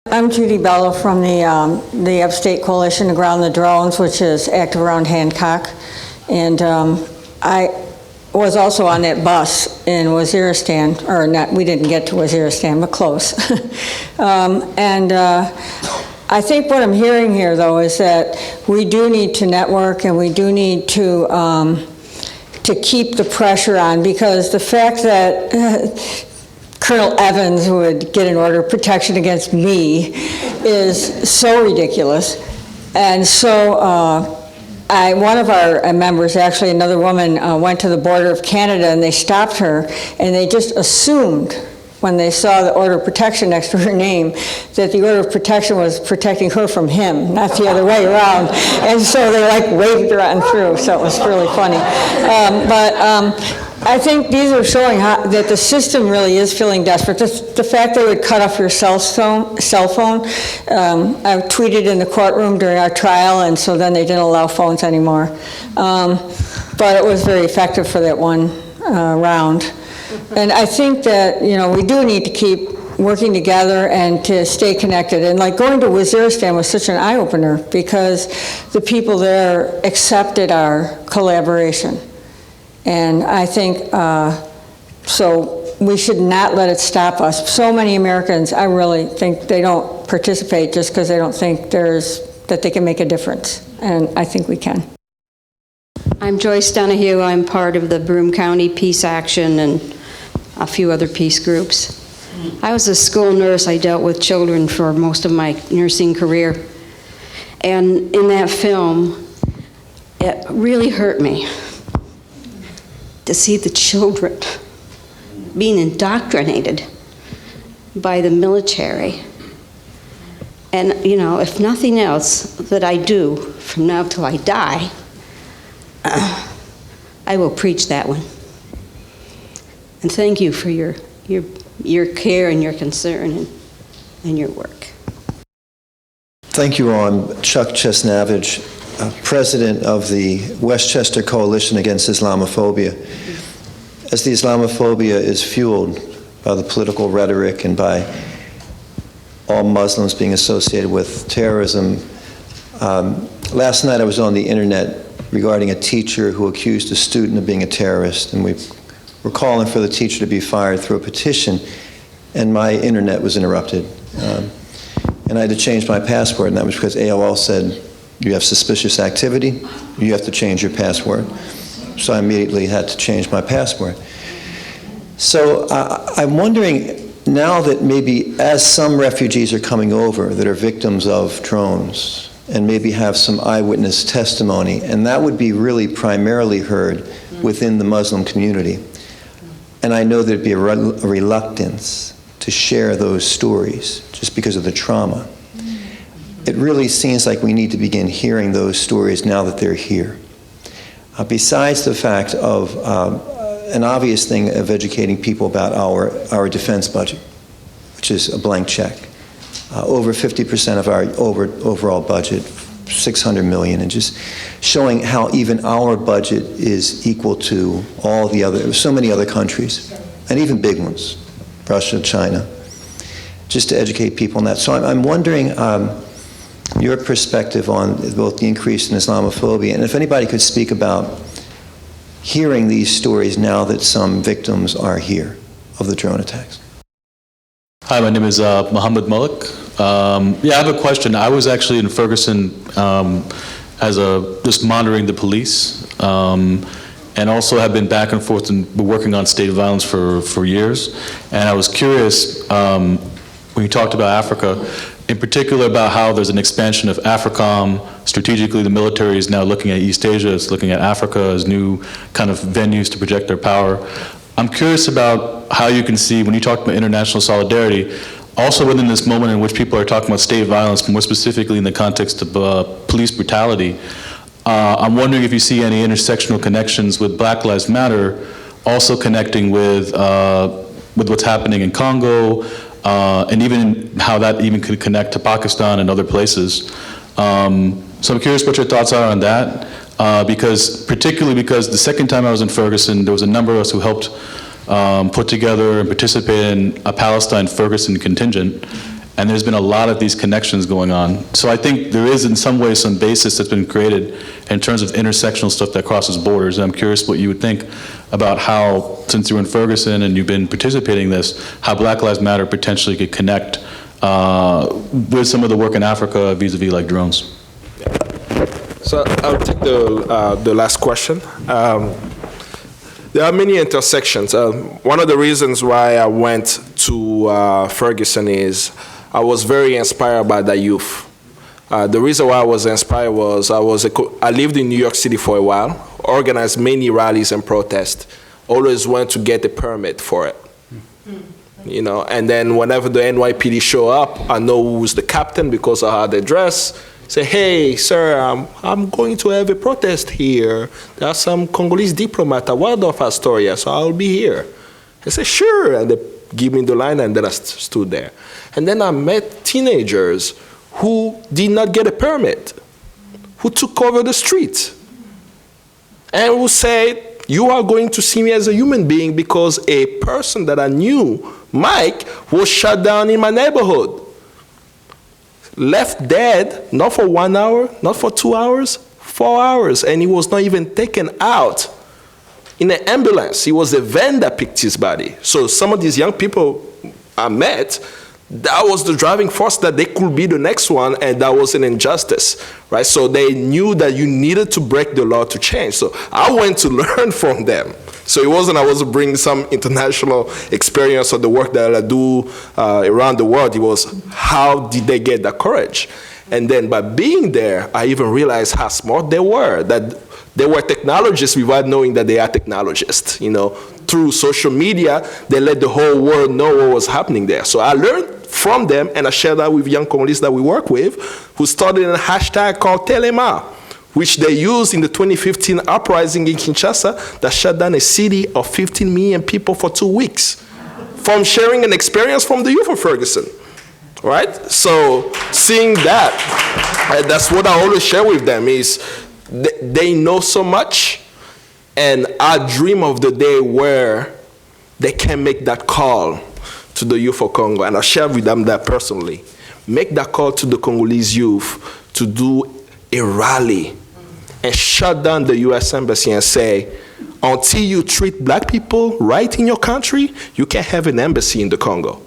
I'm Judy Bello from the Upstate Coalition to Ground the Drones, which is active around Hancock. And I was also on that bus in Waziristan, or not, we didn't get to Waziristan, but close. I think what I'm hearing here, though, is that we do need to network, and we do need to keep the pressure on, because the fact that Colonel Evans would get an order of protection against me is so ridiculous. And so one of our members, actually another woman, went to the border of Canada, and they stopped her, and they just assumed, when they saw the order of protection next to her name, that the order of protection was protecting her from him, not the other way around. And so they waved her on through, so it was really funny. I think these are showing that the system really is feeling desperate. The fact they would cut off your cell phone, I tweeted in the courtroom during our trial, and so then they didn't allow phones anymore. But it was very effective for that one round. And I think that, we do need to keep working together and to stay connected. And like going to Waziristan was such an eye-opener because the people there accepted our collaboration. And I think, so we should not let it stop us. So many Americans, I really think they don't participate just because they don't think that they can make a difference. And I think we can. I'm Joyce Donahue. I'm part of the Broome County Peace Action and a few other peace groups. I was a school nurse. I dealt with children for most of my nursing career. And in that film, it really hurt me to see the children being indoctrinated by the military. And, if nothing else that I do from now till I die, I will preach that one. And thank you for your care and your concern and your work. Thank you all. I'm Chuck Chesnavage, president of the Westchester Coalition Against Islamophobia. As the Islamophobia is fueled by the political rhetoric and by all Muslims being associated with terrorism, last night I was on the internet regarding a teacher who accused a student of being a terrorist, and we were calling for the teacher to be fired through a petition, and my internet was interrupted. And I had to change my password, and that was because AOL said, you have suspicious activity, you have to change your password. So I immediately had to change my password. So I'm wondering, now that maybe as some refugees are coming over that are victims of drones, and maybe have some eyewitness testimony, and that would be really primarily heard within the Muslim community. And I know there'd be a reluctance to share those stories just because of the trauma. It really seems like we need to begin hearing those stories now that they're here. Besides the fact of an obvious thing of educating people about our defense budget, which is a blank check. Over 50% of our overall budget, $600 million, and just showing how even our budget is equal to all the other, so many other countries, and even big ones, Russia, China, just to educate people on that. So I'm wondering your perspective on both the increase in Islamophobia, and if anybody could speak about hearing these stories now that some victims are here of the drone attacks. Hi, my name is Muhammad Malik. I have a question. I was actually in Ferguson just monitoring the police, and also have been back and forth and been working on state violence for years. And I was curious, when you talked about Africa, in particular about how there's an expansion of AFRICOM. Strategically, the military is now looking at East Asia, it's looking at Africa as new kind of venues to project their power. I'm curious about how you can see, when you talk about international solidarity, also within this moment in which people are talking about state violence, more specifically in the context of police brutality, I'm wondering if you see any intersectional connections with Black Lives Matter, also connecting with what's happening in Congo, and even how that even could connect to Pakistan and other places. So I'm curious what your thoughts are on that, particularly because the second time I was in Ferguson, there was a number of us who helped put together and participate in a Palestine-Ferguson contingent, and there's been a lot of these connections going on. So I think there is in some ways some basis that's been created in terms of intersectional stuff that crosses borders. And I'm curious what you would think about how, since you're in Ferguson and you've been participating in this, how Black Lives Matter potentially could connect with some of the work in Africa vis-a-vis like drones. So I'll take the last question. There are many intersections. One of the reasons why I went to Ferguson is I was very inspired by the youth. The reason why I was inspired was I lived in New York City for a while, organized many rallies and protests, always went to get a permit for it. You know, and then whenever the NYPD show up, I know who's the captain because I had the dress. Say, hey, sir, I'm going to have a protest here. There are some Congolese diplomats at Waldorf Astoria, so I'll be here. I said, sure, and they give me the line, and then I stood there. And then I met teenagers who did not get a permit, who took over the streets, and who said, you are going to see me as a human being because a person that I knew, Mike, was shot down in my neighborhood. Left dead, not for 1 hour, not for 2 hours, 4 hours, and he was not even taken out in an ambulance. It was a van that picked his body. So some of these young people I met, that was the driving force that they could be the next one, and that was an injustice, right? So they knew that you needed to break the law to change. So I went to learn from them. So it wasn't I was bringing some international experience of the work that I do around the world. It was how did they get that courage? And then by being there, I even realized how smart they were, that they were technologists without knowing that they are technologists. You know, through social media, they let the whole world know what was happening there. So I learned from them, and I shared that with young Congolese that we work with, who started a hashtag called Telema, which they used in the 2015 uprising in Kinshasa that shut down a city of 15 million people for 2 weeks, from sharing an experience from the youth of Ferguson. Right? So seeing that, that's what I always share with them is they know so much, and I dream of the day where they can make that call to the youth of Congo, and I share with them that personally. Make that call to the Congolese youth to do a rally and shut down the U.S. Embassy and say, until you treat black people right in your country, you can't have an embassy in the Congo.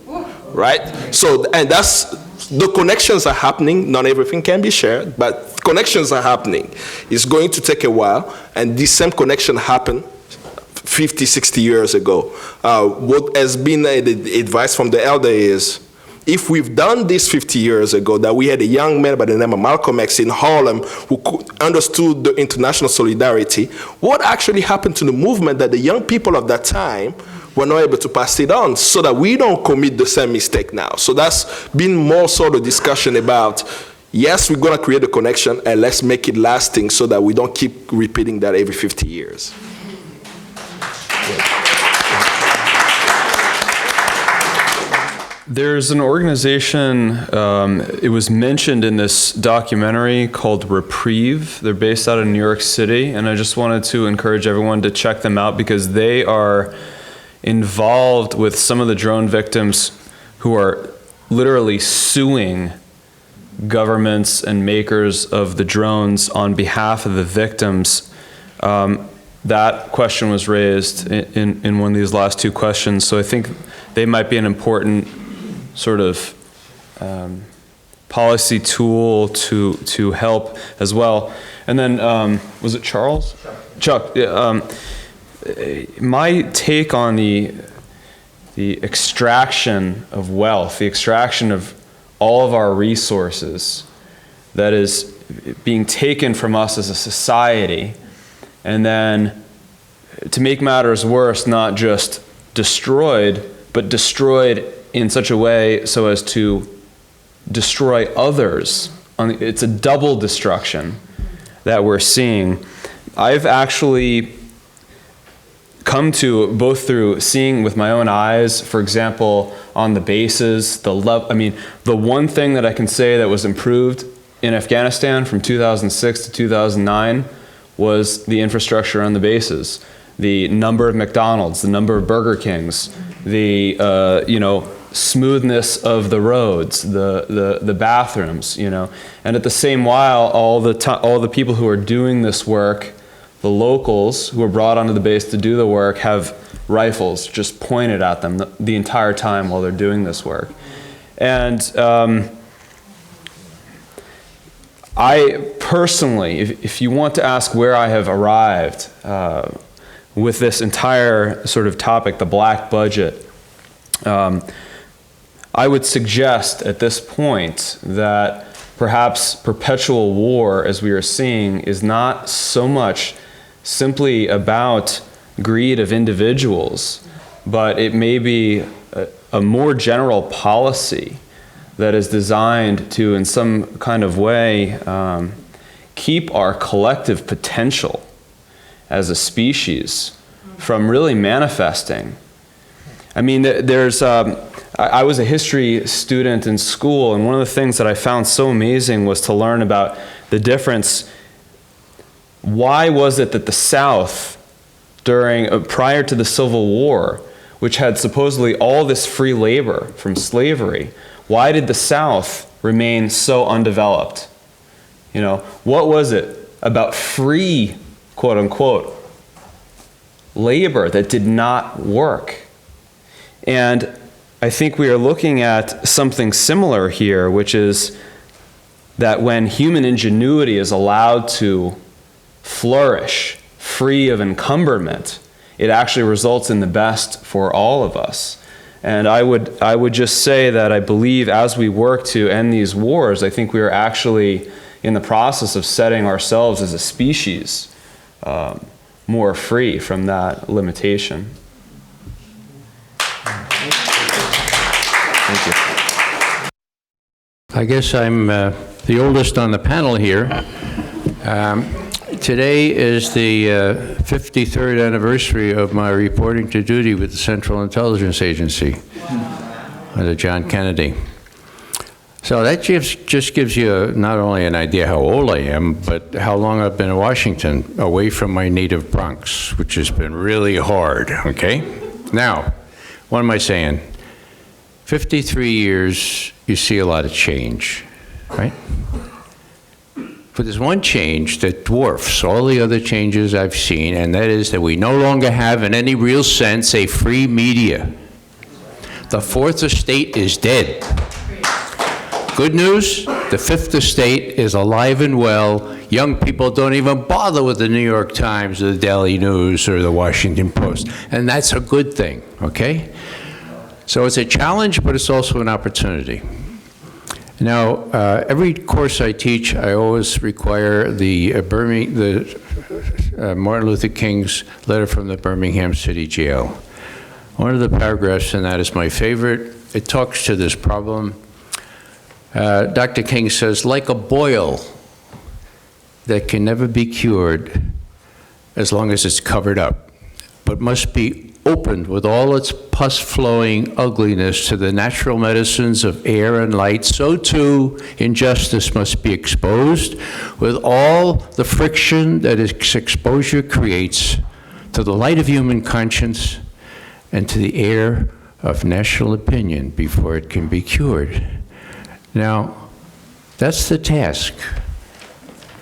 Right? So, and that's, the connections are happening. Not everything can be shared, but connections are happening. It's going to take a while, and this same connection happened 50, 60 years ago. What has been the advice from the elder is, if we've done this 50 years ago, that we had a young man by the name of Malcolm X in Harlem who understood the international solidarity, what actually happened to the movement that the young people of that time were not able to pass it on, so that we don't commit the same mistake now? So that's been more sort of discussion about, yes, we're going to create a connection, and let's make it lasting so that we don't keep repeating that every 50 years. There's an organization, it was mentioned in this documentary called Reprieve. They're based out of New York City, and I just wanted to encourage everyone to check them out because they are involved with some of the drone victims who are literally suing governments and makers of the drones on behalf of the victims. That question was raised in one of these last two questions, so I think they might be an important sort of policy tool to help as well. And then, was it Charles? Chuck. My take on the extraction of wealth, the extraction of all of our resources that is being taken from us as a society, and then to make matters worse, not just destroyed, but destroyed in such a way so as to destroy others. It's a double destruction that we're seeing. I've actually come to, both through seeing with my own eyes, for example, on the bases, the one thing that I can say that was improved in Afghanistan from 2006 to 2009 was the infrastructure on the bases, the number of McDonald's, the number of Burger Kings, the smoothness of the roads, the bathrooms, and at the same while, all the people who are doing this work, the locals who are brought onto the base to do the work, have rifles just pointed at them the entire time while they're doing this work. And I personally, if you want to ask where I have arrived with this entire sort of topic, the black budget, I would suggest at this point that perhaps perpetual war, as we are seeing, is not so much simply about greed of individuals, but it may be a more general policy that is designed to, in some kind of way, keep our collective potential as a species from really manifesting. I mean, I was a history student in school, and one of the things that I found so amazing was to learn about the difference. Why was it that the South prior to the Civil War, which had supposedly all this free labor from slavery, why did the South remain so undeveloped? You know, what was it about free, quote unquote, labor that did not work? And I think we are looking at something similar here, which is that when human ingenuity is allowed to flourish, free of encumberment, it actually results in the best for all of us. And I would just say that I believe as we work to end these wars, I think we are actually in the process of setting ourselves as a species more free from that limitation. Thank you. I guess I'm the oldest on the panel here. Today is the 53rd anniversary of my reporting to duty with the Central Intelligence Agency under John Kennedy. So that just gives you not only an idea how old I am, but how long I've been in Washington, away from my native Bronx, which has been really hard, okay? Now, what am I saying? 53 years, you see a lot of change, right? But there's one change that dwarfs all the other changes I've seen, and that is that we no longer have, in any real sense, a free media. The Fourth Estate is dead. Good news, the Fifth Estate is alive and well. Young people don't even bother with the New York Times or the Daily News or the Washington Post, and that's a good thing, okay? So it's a challenge, but it's also an opportunity. Now, every course I teach, I always require the Martin Luther King's letter from the Birmingham City Jail. One of the paragraphs in that is my favorite. It talks to this problem. Dr. King says, like a boil that can never be cured as long as it's covered up, but must be opened with all its pus-flowing ugliness to the natural medicines of air and light, so too injustice must be exposed with all the friction that its exposure creates to the light of human conscience and to the air of national opinion before it can be cured. Now, that's the task.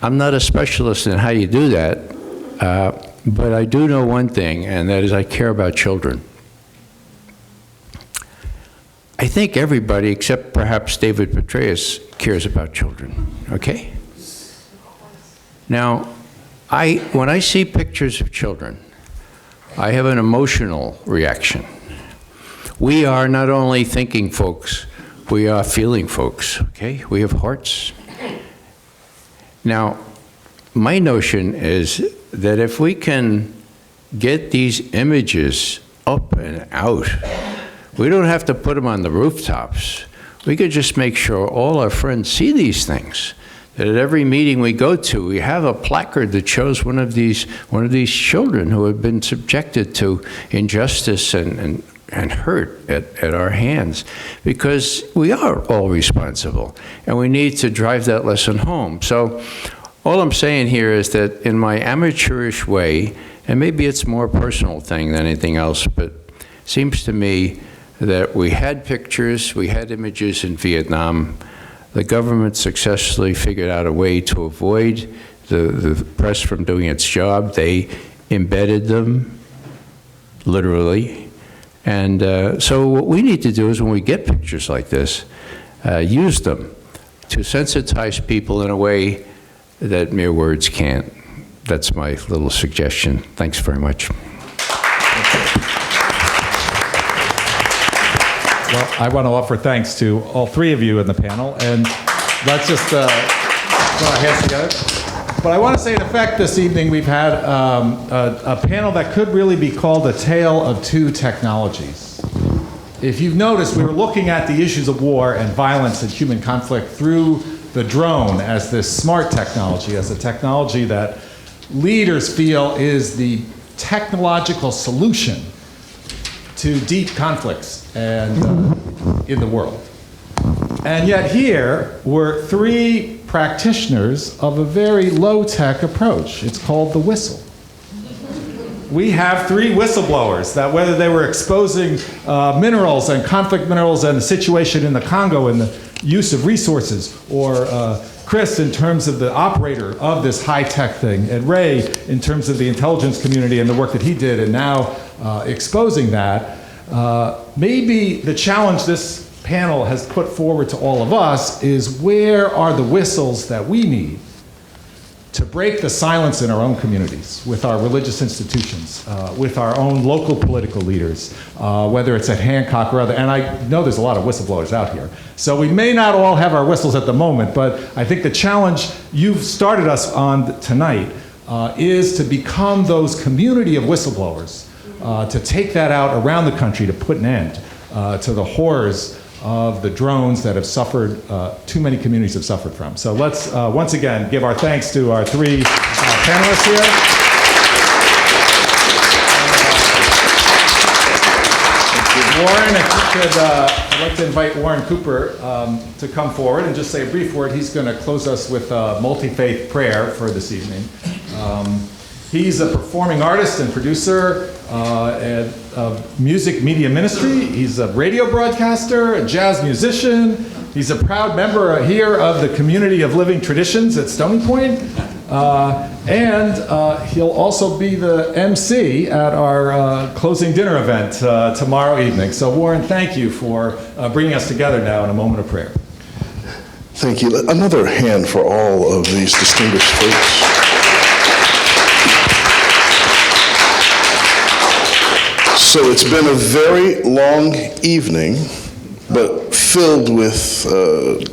I'm not a specialist in how you do that, but I do know one thing, and that is I care about children. I think everybody, except perhaps David Petraeus, cares about children, okay? Now, when I see pictures of children, I have an emotional reaction. We are not only thinking folks, we are feeling folks, okay? We have hearts. Now, my notion is that if we can get these images up and out, we don't have to put them on the rooftops. We could just make sure all our friends see these things. That at every meeting we go to, we have a placard that shows one of these children who have been subjected to injustice and hurt at our hands, because we are all responsible, and we need to drive that lesson home. So all I'm saying here is that in my amateurish way, and maybe it's a more personal thing than anything else, but it seems to me that we had pictures, we had images in Vietnam. The government successfully figured out a way to avoid the press from doing its job. They embedded them, literally. And so what we need to do is when we get pictures like this, use them to sensitize people in a way that mere words can't. That's my little suggestion. Thanks very much. Well, I want to offer thanks to all three of you in the panel, and let's just put our hands together. But I want to say, in effect, this evening we've had a panel that could really be called a tale of two technologies. If you've noticed, we were looking at the issues of war and violence and human conflict through the drone as this smart technology, as a technology that leaders feel is the technological solution to deep conflicts and in the world. And yet here were three practitioners of a very low-tech approach. It's called the whistle. we have 3 whistleblowers that, whether they were exposing minerals and conflict minerals and the situation in the Congo and the use of resources, or Chris in terms of the operator of this high-tech thing, and Ray in terms of the intelligence community and the work that he did, and now exposing that, maybe the challenge this panel has put forward to all of us is, where are the whistles that we need to break the silence in our own communities, with our religious institutions, with our own local political leaders, whether it's at Hancock or other, and I know there's a lot of whistleblowers out here. So we may not all have our whistles at the moment, but I think the challenge you've started us on tonight is to become those community of whistleblowers, to take that out around the country, to put an end to the horrors of the drones that have suffered, too many communities have suffered from. So let's once again give our thanks to our 3 panelists here. Warren, if you could, I'd like to invite Warren Cooper to come forward and just say a brief word. He's going to close us with a multi-faith prayer for this evening. He's a performing artist and producer of music media ministry. He's a radio broadcaster, a jazz musician. He's a proud member here of the Community of Living Traditions at Stony Point. And he'll also be the MC at our closing dinner event tomorrow evening. So Warren, thank you for bringing us together now in a moment of prayer. Thank you. Another hand for all of these distinguished folks. So it's been a very long evening, but filled with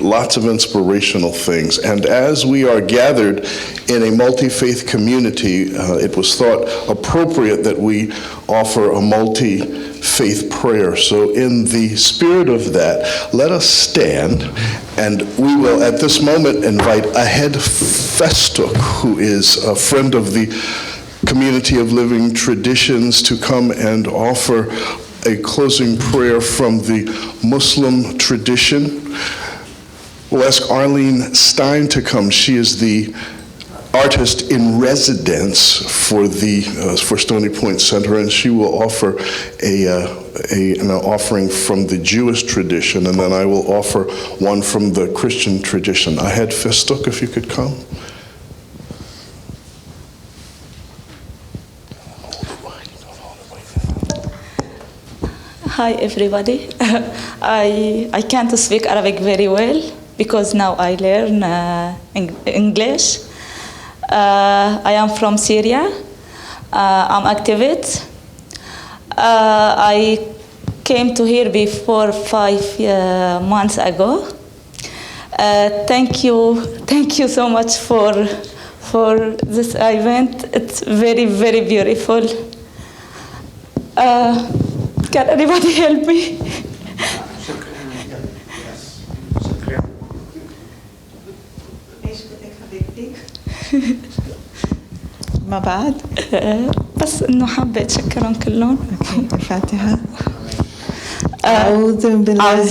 lots of inspirational things. And as we are gathered in a multi-faith community, it was thought appropriate that we offer a multi-faith prayer. So in the spirit of that, let us stand, and we will at this moment invite Ahed Festook, who is a friend of the Community of Living Traditions, to come and offer a closing prayer from the Muslim tradition. We'll ask Arlene Stein to come. She is the artist in residence for Stony Point Center, and she will offer an offering from the Jewish tradition, and then I will offer one from the Christian tradition. Ahed Festook, if you could come. Hi everybody. I can't speak Arabic very well because now I learn English. I am from Syria. I'm activist. I came to here before 5 months ago. Thank you so much for this event. It's very, very beautiful. Can anybody help me? ما بعد؟ بس إنه حابة أتشكرهم كلهم. الفاتحة. أعوذ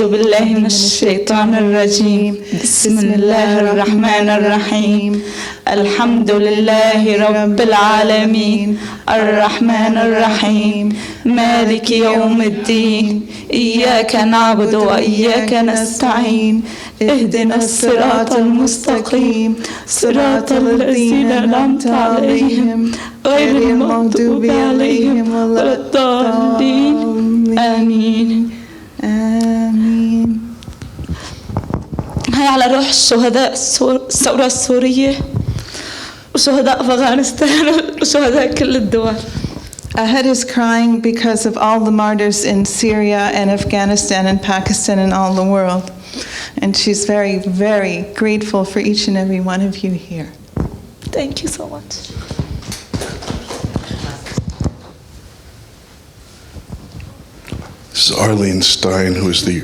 بالله من الشيطان الرجيم. بسم الله الرحمن الرحيم. الحمد لله رب العالمين الرحمن الرحيم مالك يوم الدين إياك نعبد وإياك نستعين اهدنا الصراط المستقيم صراط الذين أنعمت عليهم غير المغضوب عليهم ولا الضالين آمين. هاي على روح الشهداء الثورة السورية وشهداء أفغانستان وشهداء كل الدول. Ahed is crying because of all the martyrs in Syria and Afghanistan and Pakistan and all the world. And she's very, very grateful for each and every one of you here. Thank you so much. This is Arlene Stein, who is the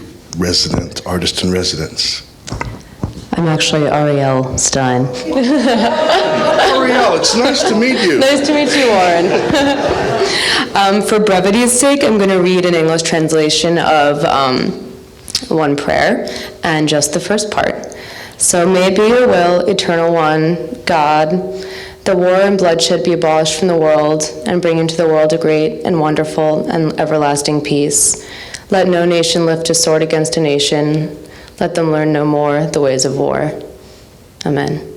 artist in residence. I'm actually Ariel Stein. Ariel, it's nice to meet you. Nice to meet you, Warren. For brevity's sake, I'm going to read an English translation of one prayer and just the first part. So may it be your will, Eternal One, God, the war and bloodshed be abolished from the world, and bring into the world a great and wonderful and everlasting peace. Let no nation lift a sword against a nation. Let them learn no more the ways of war. Amen.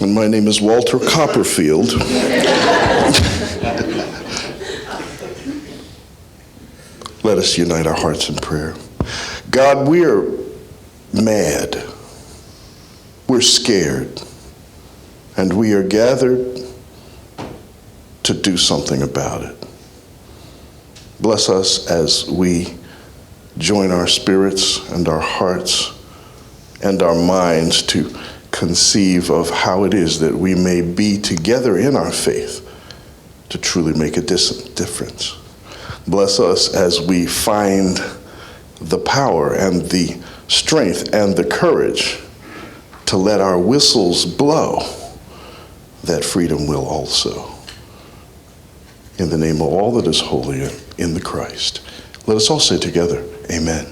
And my name is Walter Copperfield. Let us unite our hearts in prayer. God, we are mad. We're scared. And we are gathered to do something about it. Bless us as we join our spirits and our hearts and our minds to conceive of how it is that we may be together in our faith to truly make a difference. Bless us as we find the power and the strength and the courage to let our whistles blow, that freedom will also. In the name of all that is holy in the Christ, let us all say together, amen.